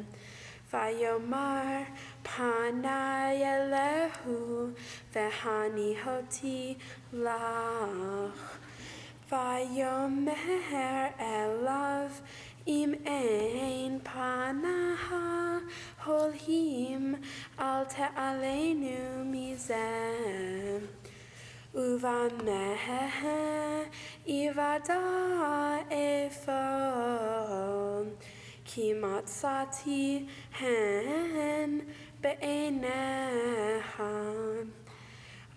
vayomar panay elehu vehani hoti lach vayomer elav im ein panaha holhim al te'alenu mizem uvamehe ivada efo ki matzati hen be'eneha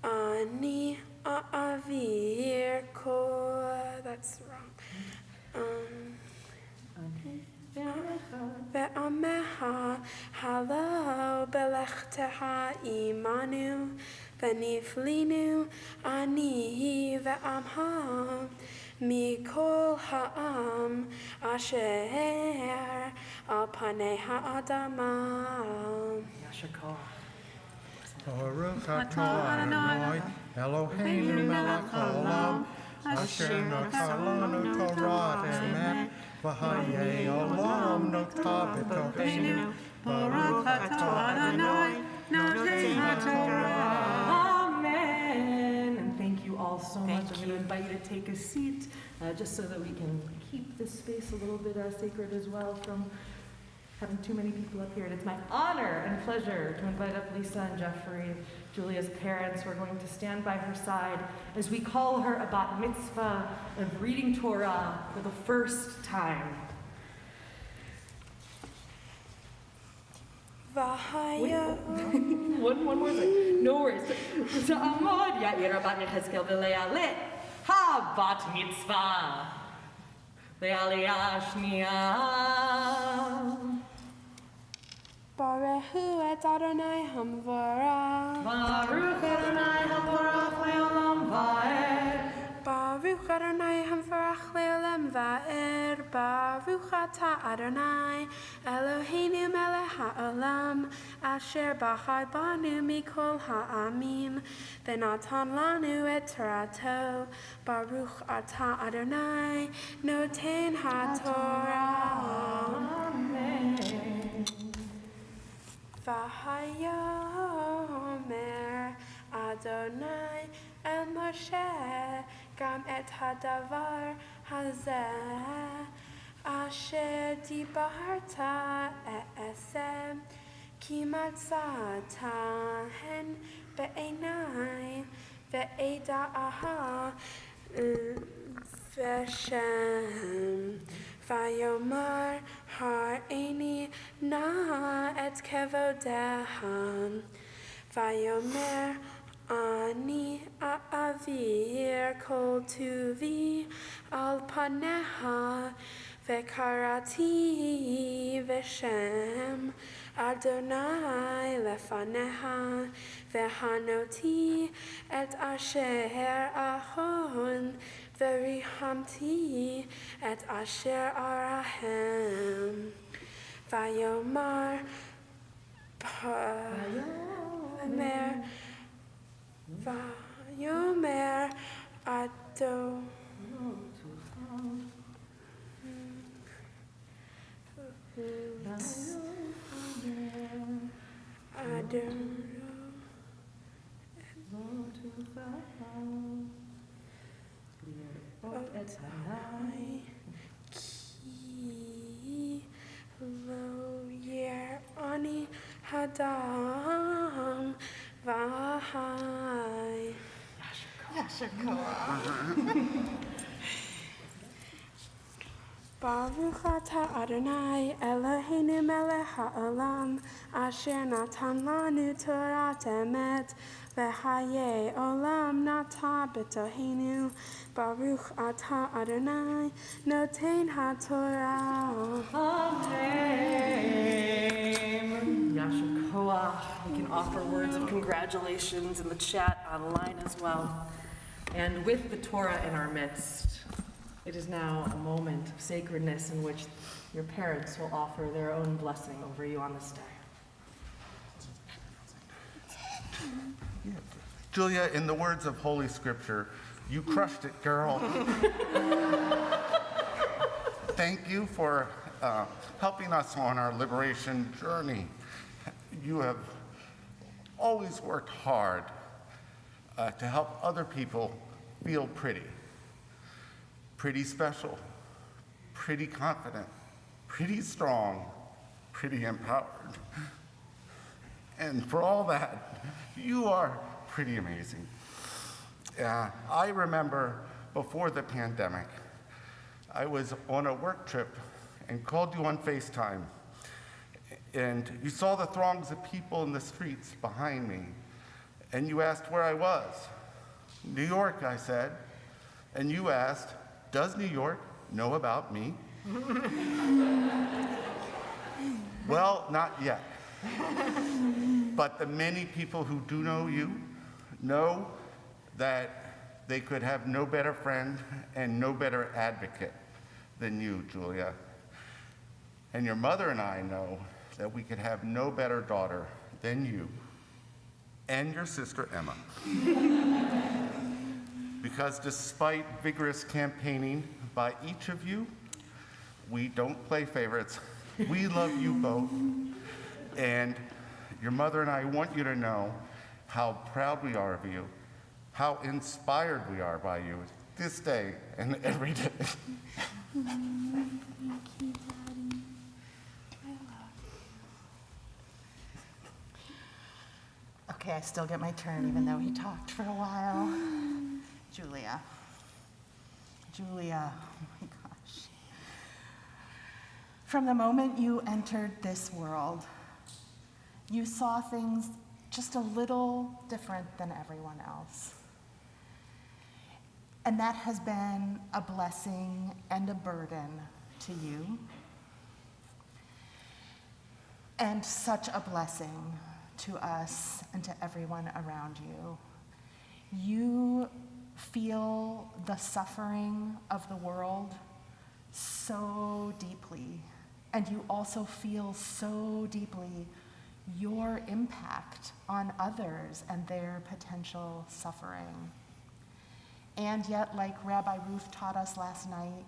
ani a'avir ko. That's wrong. Ve'ameha halo belechteha imanu Beniflinu ani ve'amha mikol ha'am asher al panei ha'adamah. Baruch atah Adonai Eloheinu melech haolam asher natan lanu Torah emet v'hayei olam notah b'tocheinu Baruch atah Adonai notei haTorah. Amen. And thank you all so much. I'm going to invite you to take a seat just so that we can keep this space a little bit sacred as well from having too many people up here. And it's my honor and pleasure to invite up Lisa and Jeffrey, Julia's parents. We're going to stand by her side as we call her a bat mitzvah of reading Torah for the first time. V'haya. One more thing. No worries. Amod Yair bat Yechezkel v'le'alet ha bat mitzvah le'aliyah shniya. Barehu et Adonai hamvorach. Baruch Adonai haborach le'olam va'ed. Baruch Adonai hamvorach le'olam va'ed. Baruch atah Adonai Eloheinu melech ha'olam asher bachar banu mikol ha'amim v'natan lanu et Torato. Baruch atah Adonai noten ha'torah. Amen. Vahayomer Adonai el Moshe gam et hadavar hazeh asher dibarta esem ki matzata hen be'enai ve'eda aha v'shem Vayomar har'eni na et kevodeha. Vayomer ani a'avir kol tuvi al paneha vekarati v'shem Adonai lefaneha vehanoti et asher ahon Verihamti et asher arahem. Vayomar Vayomer Ado Ki lo yer ani hadam v'hai. Baruch atah Adonai Eloheinu melech ha'olam asher natan lanu Torat emet v'hayei olam nata b'toheinu. Baruch atah Adonai noten ha'torah. Amen. Yasher koach. We can offer words of congratulations in the chat online as well. And with the Torah in our midst, it is now a moment of sacredness in which your parents will offer their own blessing over you on this day. Julia, in the words of Holy Scripture, you crushed it, girl. Thank you for helping us on our liberation journey. You have always worked hard to help other people feel pretty. Pretty special, pretty confident, pretty strong, pretty empowered. And for all that, you are pretty amazing. I remember before the pandemic, I was on a work trip and called you on FaceTime. And you saw the throngs of people in the streets behind me. And you asked where I was. New York, I said. And you asked, does New York know about me? Well, not yet. But the many people who do know you know that They could have no better friend and no better advocate than you, Julia. And your mother and I know that we could have no better daughter than you and your sister Emma. Because despite vigorous campaigning by each of you, we don't play favorites. We love you both. And your mother and I want you to know how proud we are of you, how inspired we are by you this day and every day. Okay, I still get my turn even though he talked for a while. Julia. Julia, oh my gosh. From the moment you entered this world, you saw things just a little different than everyone else. And that has been a blessing and a burden to you. And such a blessing to us and to everyone around you. You feel the suffering of the world so deeply, and you also feel so deeply your impact on others and their potential suffering. And yet, like Rabbi Ruth taught us last night,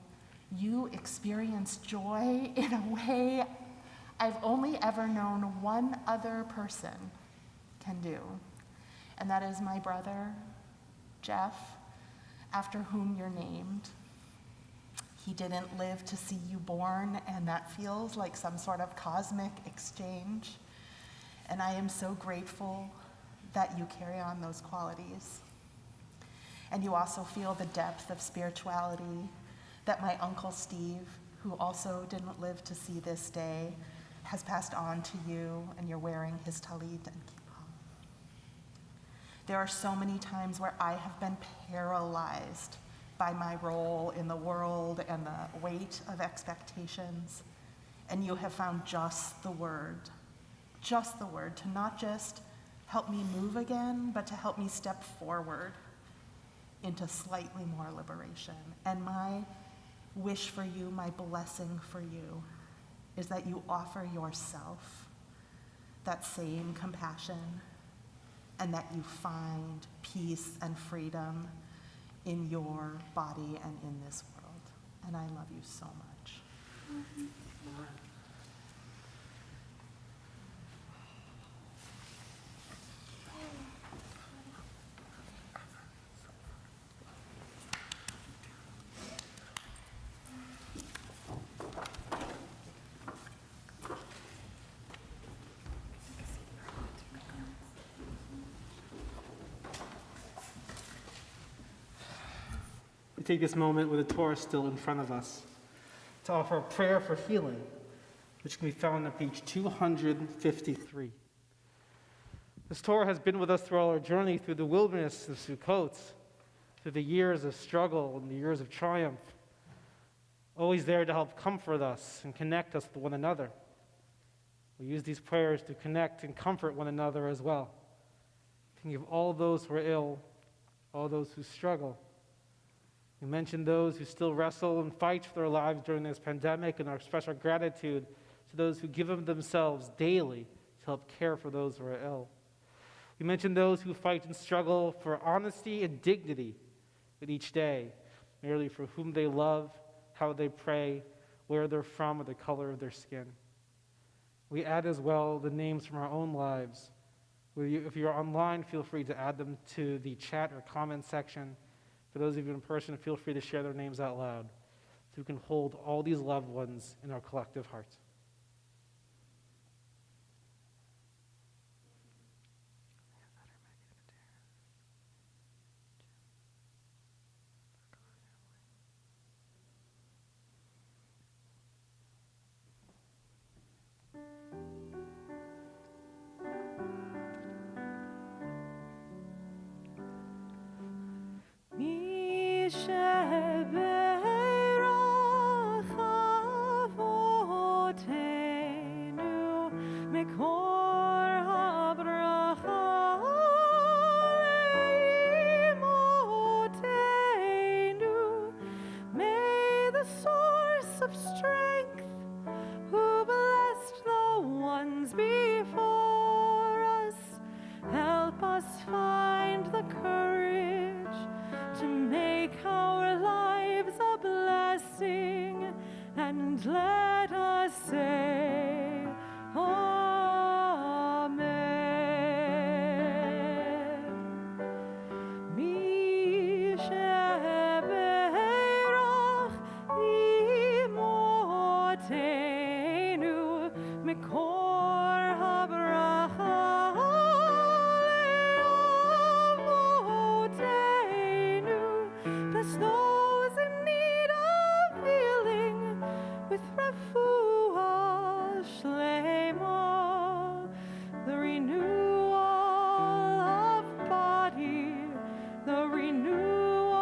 you experience joy in a way I've only ever known one other person can do, and that is my brother, Jeff, after whom you're named. He didn't live to see you born, and that feels like some sort of cosmic exchange. And I am so grateful that you carry on those qualities. And you also feel the depth of spirituality that my Uncle Steve, who also didn't live to see this day, has passed on to you, and you're wearing his talit and kippah. There are so many times where I have been paralyzed by my role in the world and the weight of expectations, and you have found just the word to not just help me move again, but to help me step forward into slightly more liberation. And my wish for you, my blessing for you, is that you offer yourself that same compassion and that you find peace and freedom in your body and in this world. And I love you so much. We take this moment with the Torah still in front of us to offer a prayer for healing, which can be found on page 253. This Torah has been with us through all our journey through the wilderness of Sukkot, through the years of struggle and the years of triumph, always there to help comfort us and connect us with one another. We use these prayers to connect and comfort one another as well. Think of all those who are ill, all those who struggle. We mention those who still wrestle and fight for their lives during this pandemic, and express our gratitude to those who give of themselves daily to help care for those who are ill. We mention those who fight and struggle for honesty and dignity with each day, merely for whom they love, how they pray, where they're from, or the color of their skin. We add as well the names from our own lives. If you're online, feel free to add them to the chat or comment section. For those of you in person, feel free to share their names out loud so we can hold all these loved ones in our collective hearts. Avotenu Mikor habracha Avotenu. Bless those in need of healing with refuah shlema, the renewal of body, the renewal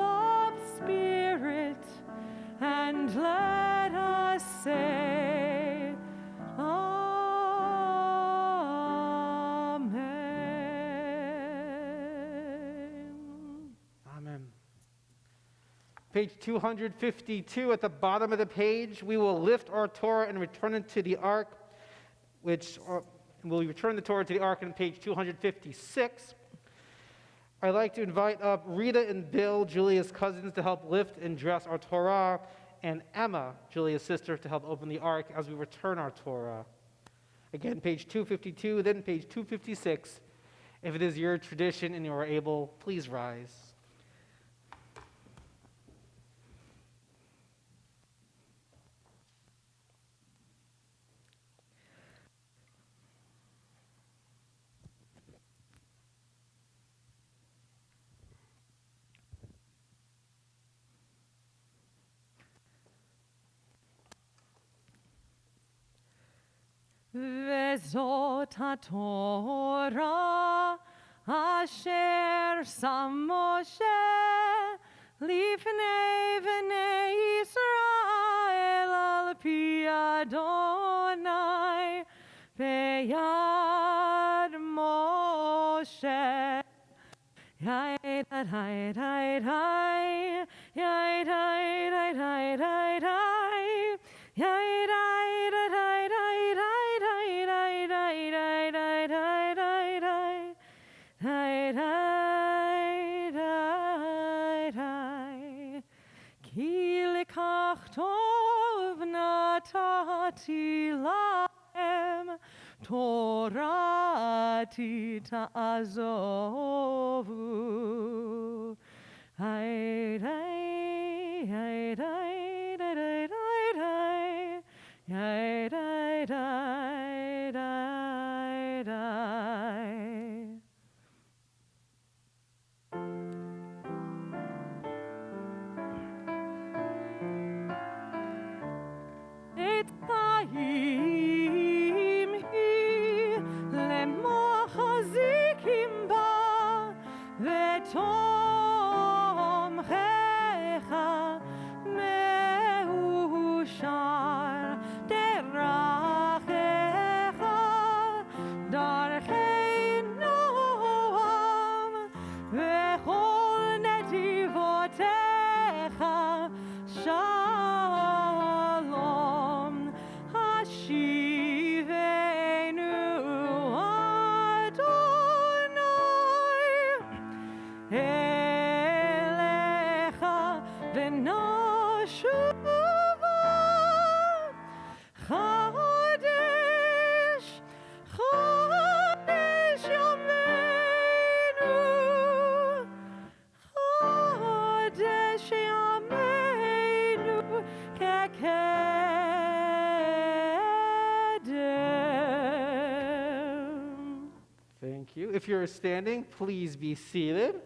of spirit, and let us say, Amen. Amen. Page 252 at the bottom of the page, we will lift our Torah and return it to the ark, we'll return the Torah to the ark on page 256. I'd like to invite up Rita and Bill, Julia's cousins, to help lift and dress our Torah, and Emma, Julia's sister, to help open the ark as we return our Torah. Again, page 252, then page 256. If it is your tradition and you are able, please rise. Vezot haTorah asher sam Moshe lifnei bnei Yisrael al pi Adonai beyad Moshe. Yai da da da da, yai da da da da da, yai da da da da da. Ki lekach tov natati lahem, Torati ta'azovu. Hai dai, hai dai, dai dai dai dai, hai dai dai dai dai. Et chaim hi lemochazikim ba vetomchecha meushar derachecha darchei noam vechol netivotecha shalom hashivenu Adonai elecha v'noshuva Chodesh, Chodesh Yameinu, Chodesh Yameinu kekedem. Thank you. If you're standing, please be seated.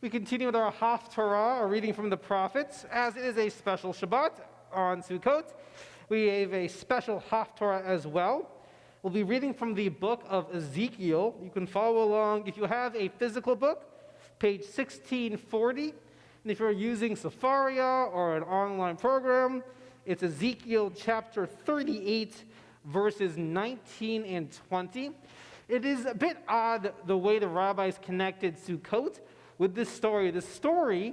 We continue with our Haftarah, our reading from the prophets. As it is a special Shabbat on Sukkot, we have a special Haftarah as well. We'll be reading from the book of Ezekiel. You can follow along if you have a physical book, page 1640. And if you're using Safaria or an online program, it's Ezekiel chapter 38, verses 19 and 20. It is a bit odd the way the rabbis connected Sukkot with this story. This story,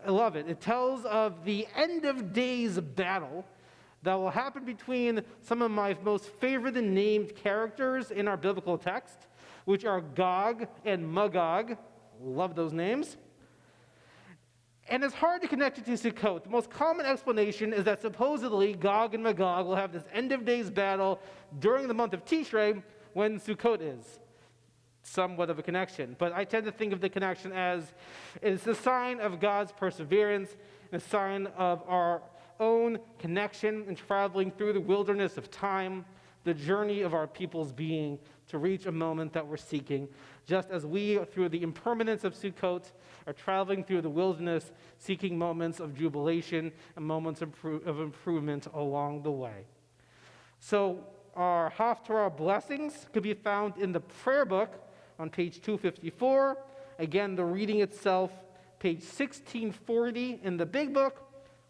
I love it. It tells of the end of days battle that will happen between some of my most favorite and named characters in our biblical text, which are Gog and Magog. Love those names. And it's hard to connect it to Sukkot. The most common explanation is that supposedly Gog and Magog will have this end of days battle during the month of Tishrei when Sukkot is. somewhat of a connection. But I tend to think of the connection as it's a sign of God's perseverance, a sign of our own connection in traveling through the wilderness of time, the journey of our people's being to reach a moment that we're seeking, just as we, through the impermanence of Sukkot, are traveling through the wilderness, seeking moments of jubilation and moments of improvement along the way. So our Haftarah blessings could be found in the prayer book on page 254. Again, the reading itself, page 1640 in the big book,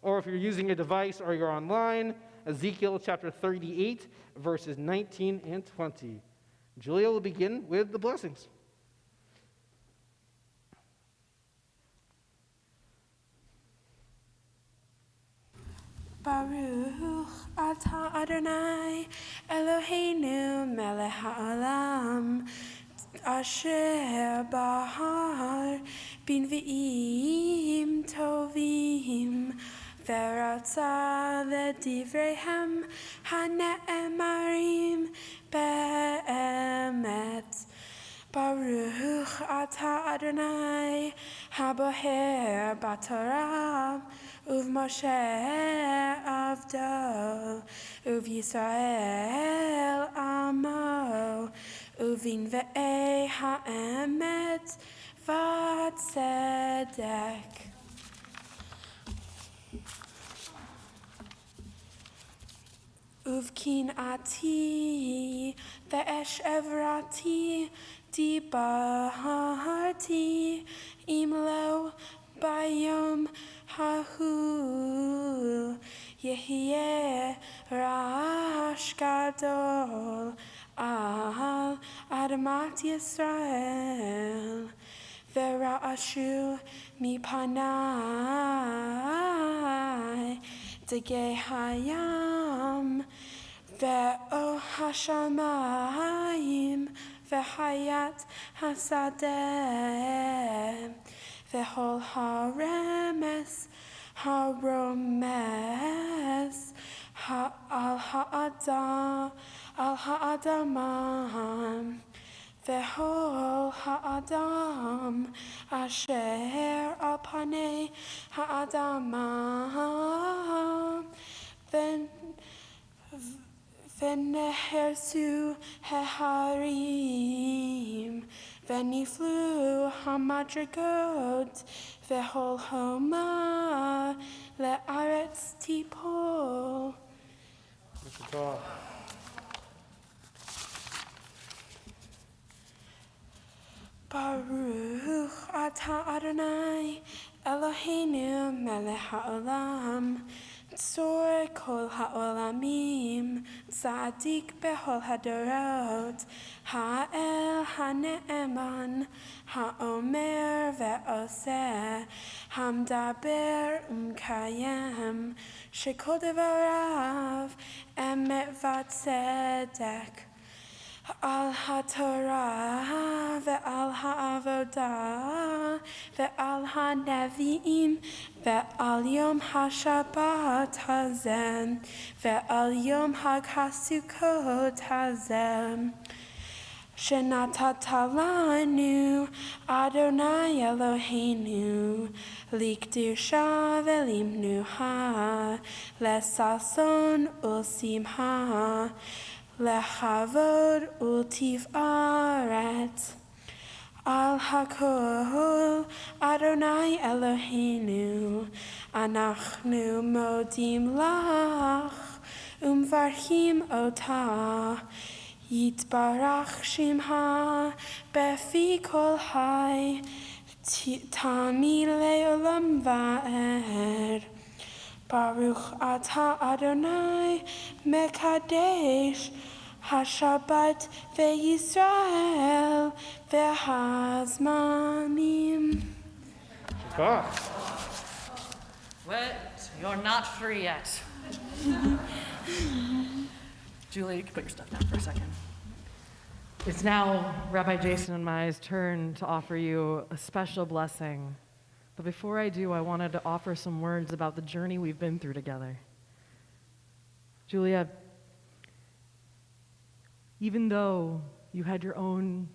or if you're using a device or you're online, Ezekiel chapter 38, verses 19 and 20. Julia will begin with the blessings. Baruch atah Adonai Eloheinu melech ha'olam asher bahar binvi'im tovim ve'ratza ledivreihem hane'emarim be'emet. Baruch atah Adonai haboher b'Torah uv Moshe avdo uv Yisrael amo uvin ve'ei ha'emet v'tzedek. Uvkin ati ve'esh evrati di baharti imlo bayom hahu yehiye rash gadol al adamat Yisrael vera'ashu mipanai degei hayam ve'o hashamayim ve'hayat hasadeh ve'hol haremes haromes al ha'adamam ve'hol ha'adam asher al panei ha'adamam ve'neherzu heharim ve'niflu hamadrigot ve'hol homa le'aretz tipol. Baruch atah Adonai Eloheinu melech ha'olam tzor kol ha'olamim tzadik behol hadorot ha'el ha'ne'eman ha'omer ve'oseh hamdaber umkayem shekol devarav emet v'tzedek al haTorah ve'al ha'avodah ve'al ha'nevi'im ve'al yom ha'shabbat hazeh ve'al yom hag ha'sukot hazeh shenatata lanu Adonai Eloheinu likdirsha ve'limnuha lesason ulsimha lechavod ultifaret al hakol Adonai Eloheinu anachnu modim lach umvarchim otah yitbarach shimha befi kol hai tami leolam va'ed. Baruch atah Adonai mekadesh hashabbat ve'Yisrael ve'hazmanim. Wait, you're not free yet. Julie, you can put your stuff down for a second. It's now Rabbi Jason and Mai's turn to offer you a special blessing. But before I do, I wanted to offer some words about the journey we've been through together. Julia, even though you had your own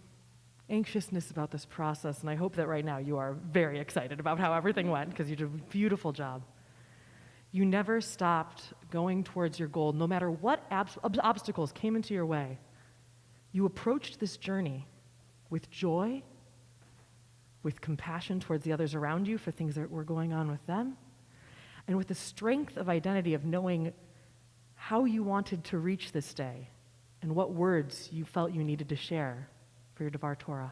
anxiousness about this process, and I hope that right now you are very excited about how everything went, because you did a beautiful job. You never stopped going towards your goal, no matter what obstacles came into your way. You approached this journey with joy, with compassion towards the others around you for things that were going on with them, and with the strength of identity of knowing how you wanted to reach this day and what words you felt you needed to share for your Devar Torah.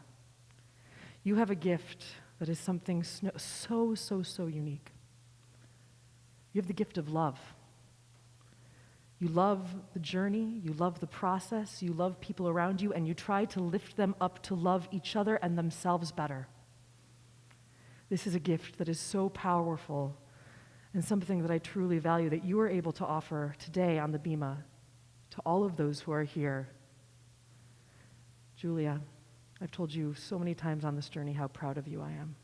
You have a gift that is something so unique. You have the gift of love. You love the journey, you love the process, you love people around you, and you try to lift them up to love each other and themselves better. This is a gift that is so powerful and something that I truly value that you are able to offer today on the Bima to all of those who are here. Julia, I've told you so many times on this journey how proud of you I am.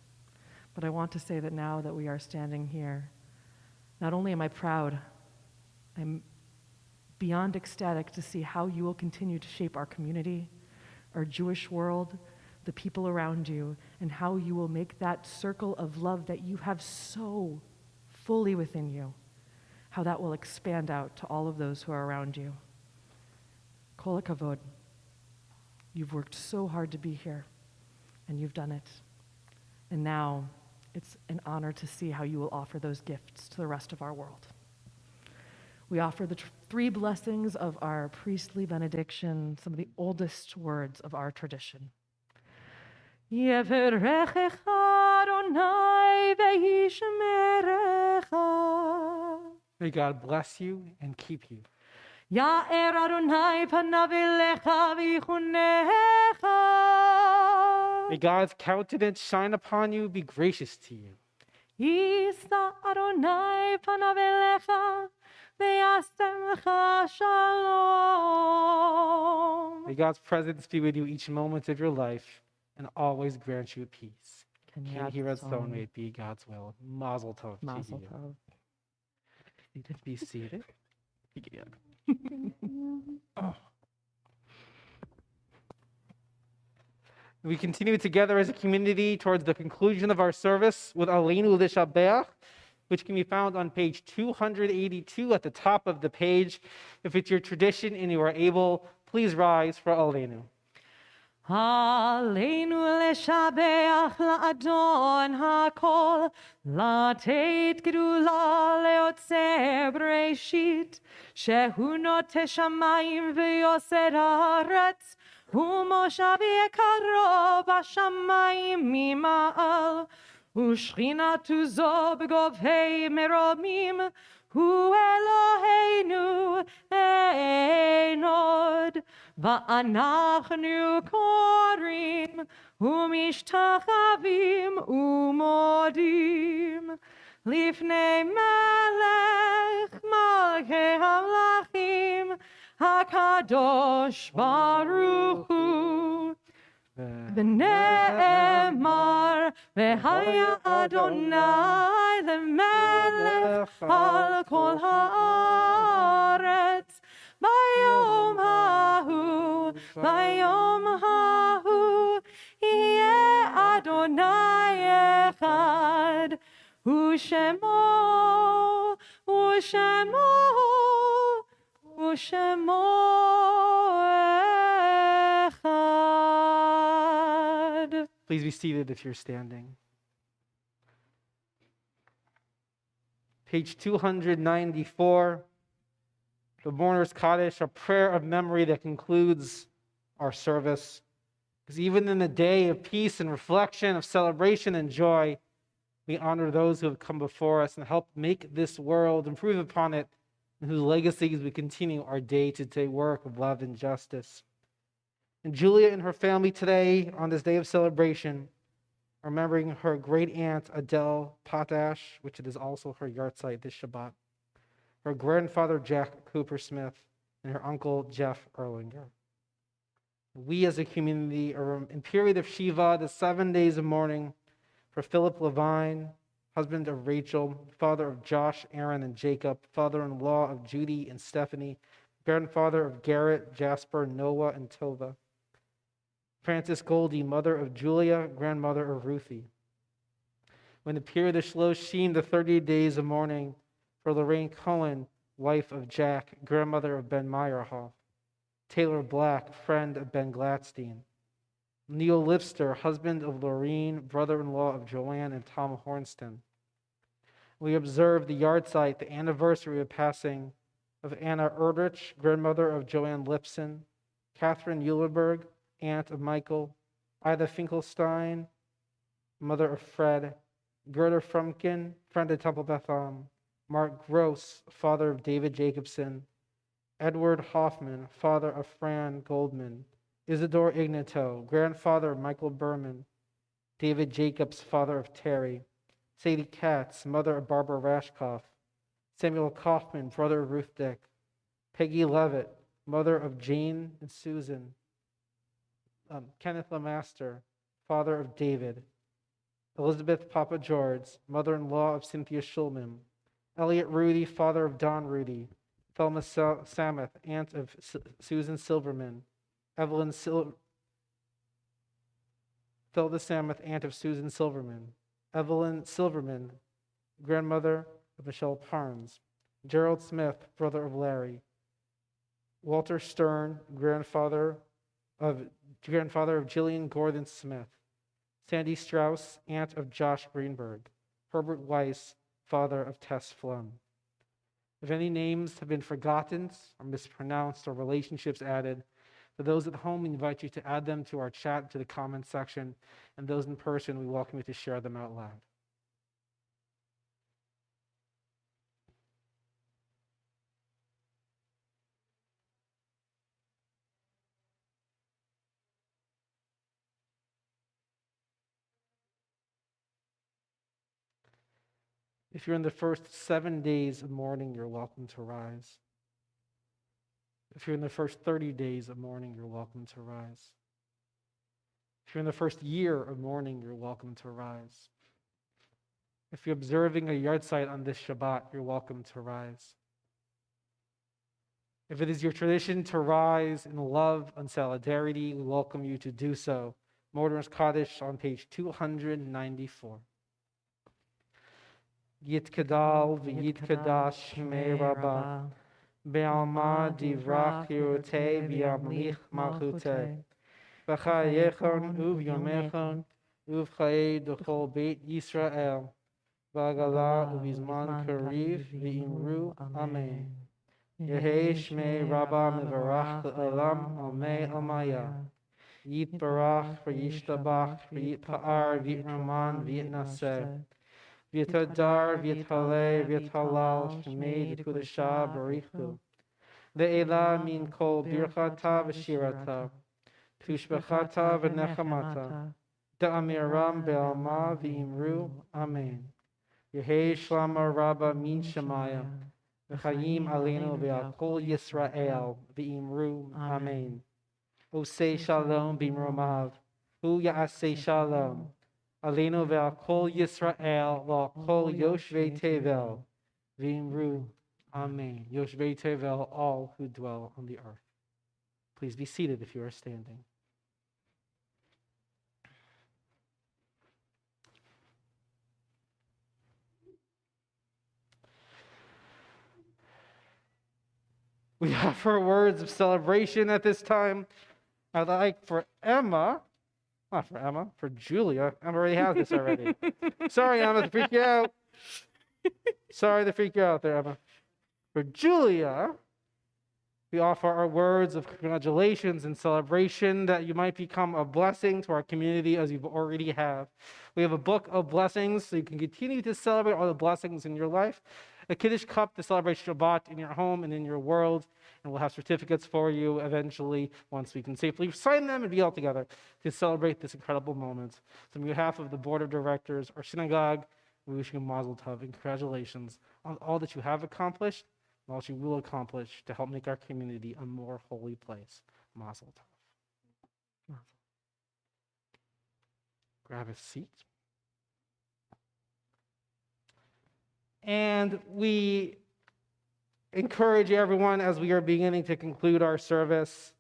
But I want to say that now that we are standing here, not only am I proud, I'm beyond ecstatic to see how you will continue to shape our community, our Jewish world, the people around you, and how you will make that circle of love that you have so fully within you, how that will expand out to all of those who are around you. Kol hakavod. You've worked so hard to be here, and you've done it. And now it's an honor to see how you will offer those gifts to the rest of our world. We offer the three blessings of our priestly benediction, some of the oldest words of our tradition. Yevarechecha Adonai v'yishmerecha. May God bless you and keep you. Ya'er Adonai panav elecha v'yichunecha. May God's countenance shine upon you, be gracious to you. Yisa Adonai panav elecha v'yasem lecha shalom. May God's presence be with you each moment of your life and always grant you peace. Can hear us so, may it be God's will. Mazel tov. Mazel tov. Be seated. Oh. We continue together as a community towards the conclusion of our service with Aleinu L'Shabeach, which can be found on page 282 at the top of the page. If it's your tradition and you are able, please rise for Aleinu. Aleinu L'Shabeach La'adon HaKol, Lateit Gedula Leotzer Breshit, Shehu Noteh Shamayim V'Yosed Haaretz, Umoshav Yekaro B'Shamayim Mima'al, Ushchinatu Zo B'Govhei Meromim, Hu Eloheinu Einod, Va'anachnu Korim, Umishtachavim Umodim, Lifnei Melech Malkei Hamlachim, HaKadosh Baruch Hu, V'ne'emar V'haya Adonai L'melech Al Kol Haaretz, Bayom hahu, Yeh Adonai Echad, U'shemo Echad. Please be seated if you're standing. Page 294. The Mourner's Kaddish, a prayer of memory that concludes our service. Because even in a day of peace and reflection, of celebration and joy, we honor those who have come before us and help make this world, improve upon it, and whose legacies we continue our day-to-day work of love and justice. And Julia and her family today, on this day of celebration, are remembering her great-aunt Adele Potash, which it is also her yahrzeit this Shabbat, her grandfather Jack Cooper Smith, and her uncle Jeff Erlinger. We as a community are in period of Shiva, the 7 days of mourning, for Philip Levine, husband of Rachel, father of Josh, Aaron, and Jacob, father-in-law of Judy and Stephanie, grandfather of Garrett, Jasper, Noah, and Tova. Frances Goldie, mother of Julia, grandmother of Ruthie. When the period of Shloshim, the 30 days of mourning, for Lorraine Cohen, wife of Jack, grandmother of Ben Meyerhoff. Taylor Black, friend of Ben Gladstein. Neil Lipster, husband of Lorraine, brother-in-law of Joanne and Tom Hornston. We observe the yahrzeit, the anniversary of passing of Anna Erdrich, grandmother of Joanne Lipson, Catherine Eulerberg, aunt of Michael, Ida Finkelstein, mother of Fred, Gerda Frumkin, friend of Temple Beth Am, Mark Gross, father of David Jacobson, Edward Hoffman, father of Fran Goldman, Isidore Ignato, grandfather of Michael Berman, David Jacobs, father of Terry, Sadie Katz, mother of Barbara Rashkoff, Samuel Kaufman, brother of Ruth Dick, Peggy Levitt, mother of Jane and Susan, Kenneth Lemaster, father of David, Elizabeth Papa George, mother-in-law of Cynthia Schulman, Elliot Rudy, father of Don Rudy, Thelma Samuth, aunt of Susan Silverman, Thelma Samuth, aunt of Susan Silverman, Evelyn Silverman, grandmother of Michelle Parnes, Gerald Smith, brother of Larry, Walter Stern, grandfather of Jillian Gordon Smith, Sandy Strauss, aunt of Josh Greenberg, Herbert Weiss, father of Tess Flum. If any names have been forgotten or mispronounced or relationships added, for those at home, we invite you to add them to our chat, to the comments section, and those in person, we welcome you to share them out loud. If you're in the first 7 days of mourning, you're welcome to rise. If you're in the first 30 days of mourning, you're welcome to rise. If you're in the first year of mourning, you're welcome to rise. If you're observing a yahrzeit on this Shabbat, you're welcome to rise. If it is your tradition to rise in love and solidarity, we welcome you to do so. Mourner's Kaddish on page 294. Yitkadal v'yitkadash shmei Rabbah, be'alma divrach yirotei v'yamlich malchutei, v'chayechon u'vyomechon u'v'chayei d'chol beit Yisrael, v'agala u'vizman kariv v'imru amen. Yehei shmei Rabbah mevarach le'olam amei amaya. Yitbarach v'yishtabach v'yitpa'ar v'yitraman v'yitnaseh. V'yitadar, v'yithaleh, v'yithalal, shmei d'kudashah barichu. Le'ela min kol birchata v'shirata, tushbechata v'nechamata, da'amiram be'alma v'imru, amen. Yehei shlama rabba min shemaya, v'chayim aleinu ve'al kol Yisrael, v'imru, amen. Osei shalom b'imromav, hu ya'asei shalom. Aleinu ve'al kol Yisrael, ve'al kol Yoshvei Tevel, v'imru, amen. Yoshvei Tevel, all who dwell on the earth. Please be seated if you are standing. We offer words of celebration at this time. I'd like for Emma, not for Emma, for Julia. Emma already has this already. Sorry, Emma, to freak you out. Sorry to freak you out there, Emma. For Julia, we offer our words of congratulations and celebration that you might become a blessing to our community as you already have. We have a book of blessings so you can continue to celebrate all the blessings in your life. A Kiddush cup to celebrate Shabbat in your home and in your world. And we'll have certificates for you eventually once we can safely sign them and be all together to celebrate this incredible moment. So on behalf of the board of directors, our synagogue, we wish you mazel tov and congratulations on all that you have accomplished and all that you will accomplish to help make our community a more holy place. Mazel tov. Mazel. Grab a seat. And we encourage everyone as we are beginning to conclude our service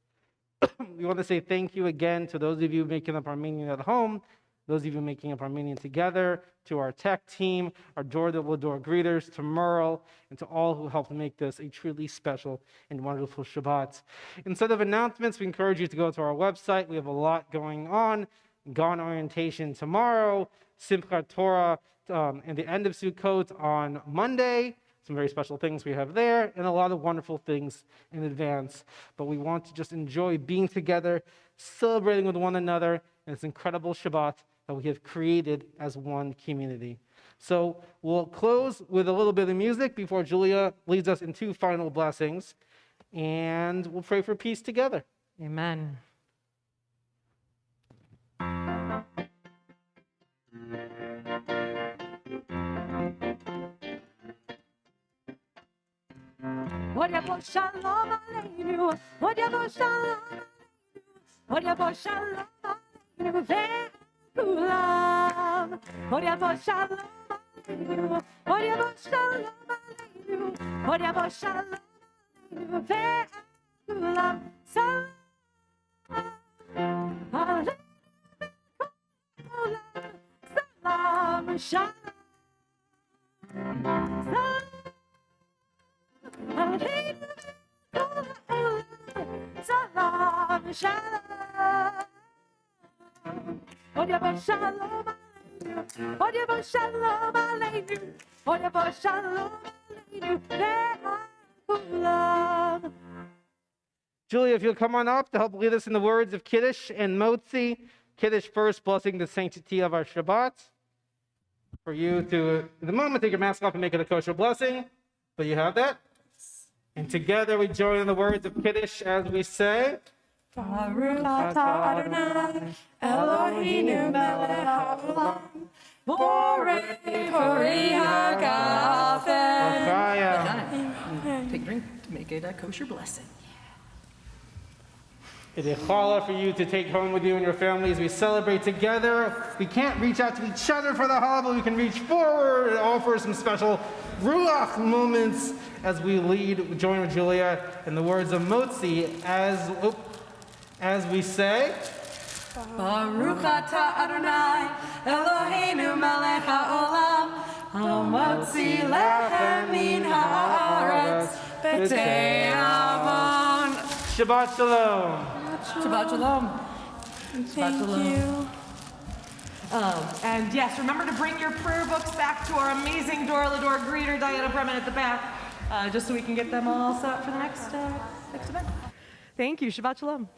We want to say thank you again to those of you making up Armenian at home, those of you making up Armenian together, to our tech team, our door-to-door greeters, to Merle, and to all who helped make this a truly special and wonderful Shabbat. Instead of announcements, we encourage you to go to our website. We have a lot going on. Gone orientation tomorrow, Simchat Torah, and the end of Sukkot on Monday. Some very special things we have there, and a lot of wonderful things in advance. But we want to just enjoy being together, celebrating with one another, and this incredible Shabbat that we have created as one community. So we'll close with a little bit of music before Julia leads us in 2 final blessings, and we'll pray for peace together. Amen. Shalom aleinu, shalom aleinu, shalom aleinu, ve'kulam. Shalom aleinu, shalom aleinu, shalom aleinu, ve'kulam. Salam aleinu, salam shalom. Salam shalom. Shalom aleinu. Shalom aleinu. Shalom aleinu. Julia, if you'll come on up to help lead us in the words of Kiddush and Motzi. Kiddush first, blessing the sanctity of our Shabbat. For you to, in the moment, take your mask off and make it a kosher blessing. But you have that? And together we join in the words of Kiddush as we say, Baruch atah Adonai, Eloheinu melech haolam, borei pori hagafen. Take a drink to make it a kosher blessing. It is a challah for you to take home with you and your family as we celebrate together. We can't reach out to each other for the challah, but we can reach forward and offer some special ruach moments as we join with Julia in the words of Motzi as we say, Baruch atah Adonai, Eloheinu melech haolam, hamotzi lechem min haaretz, b'tei avon. Shabbat Shalom. Shabbat Shalom. Thank you. And yes, remember to bring your prayer books back to our amazing door-to-door greeter, Diana Bremen, at the back, just so we can get them all set for the next event. Thank you. Shabbat Shalom.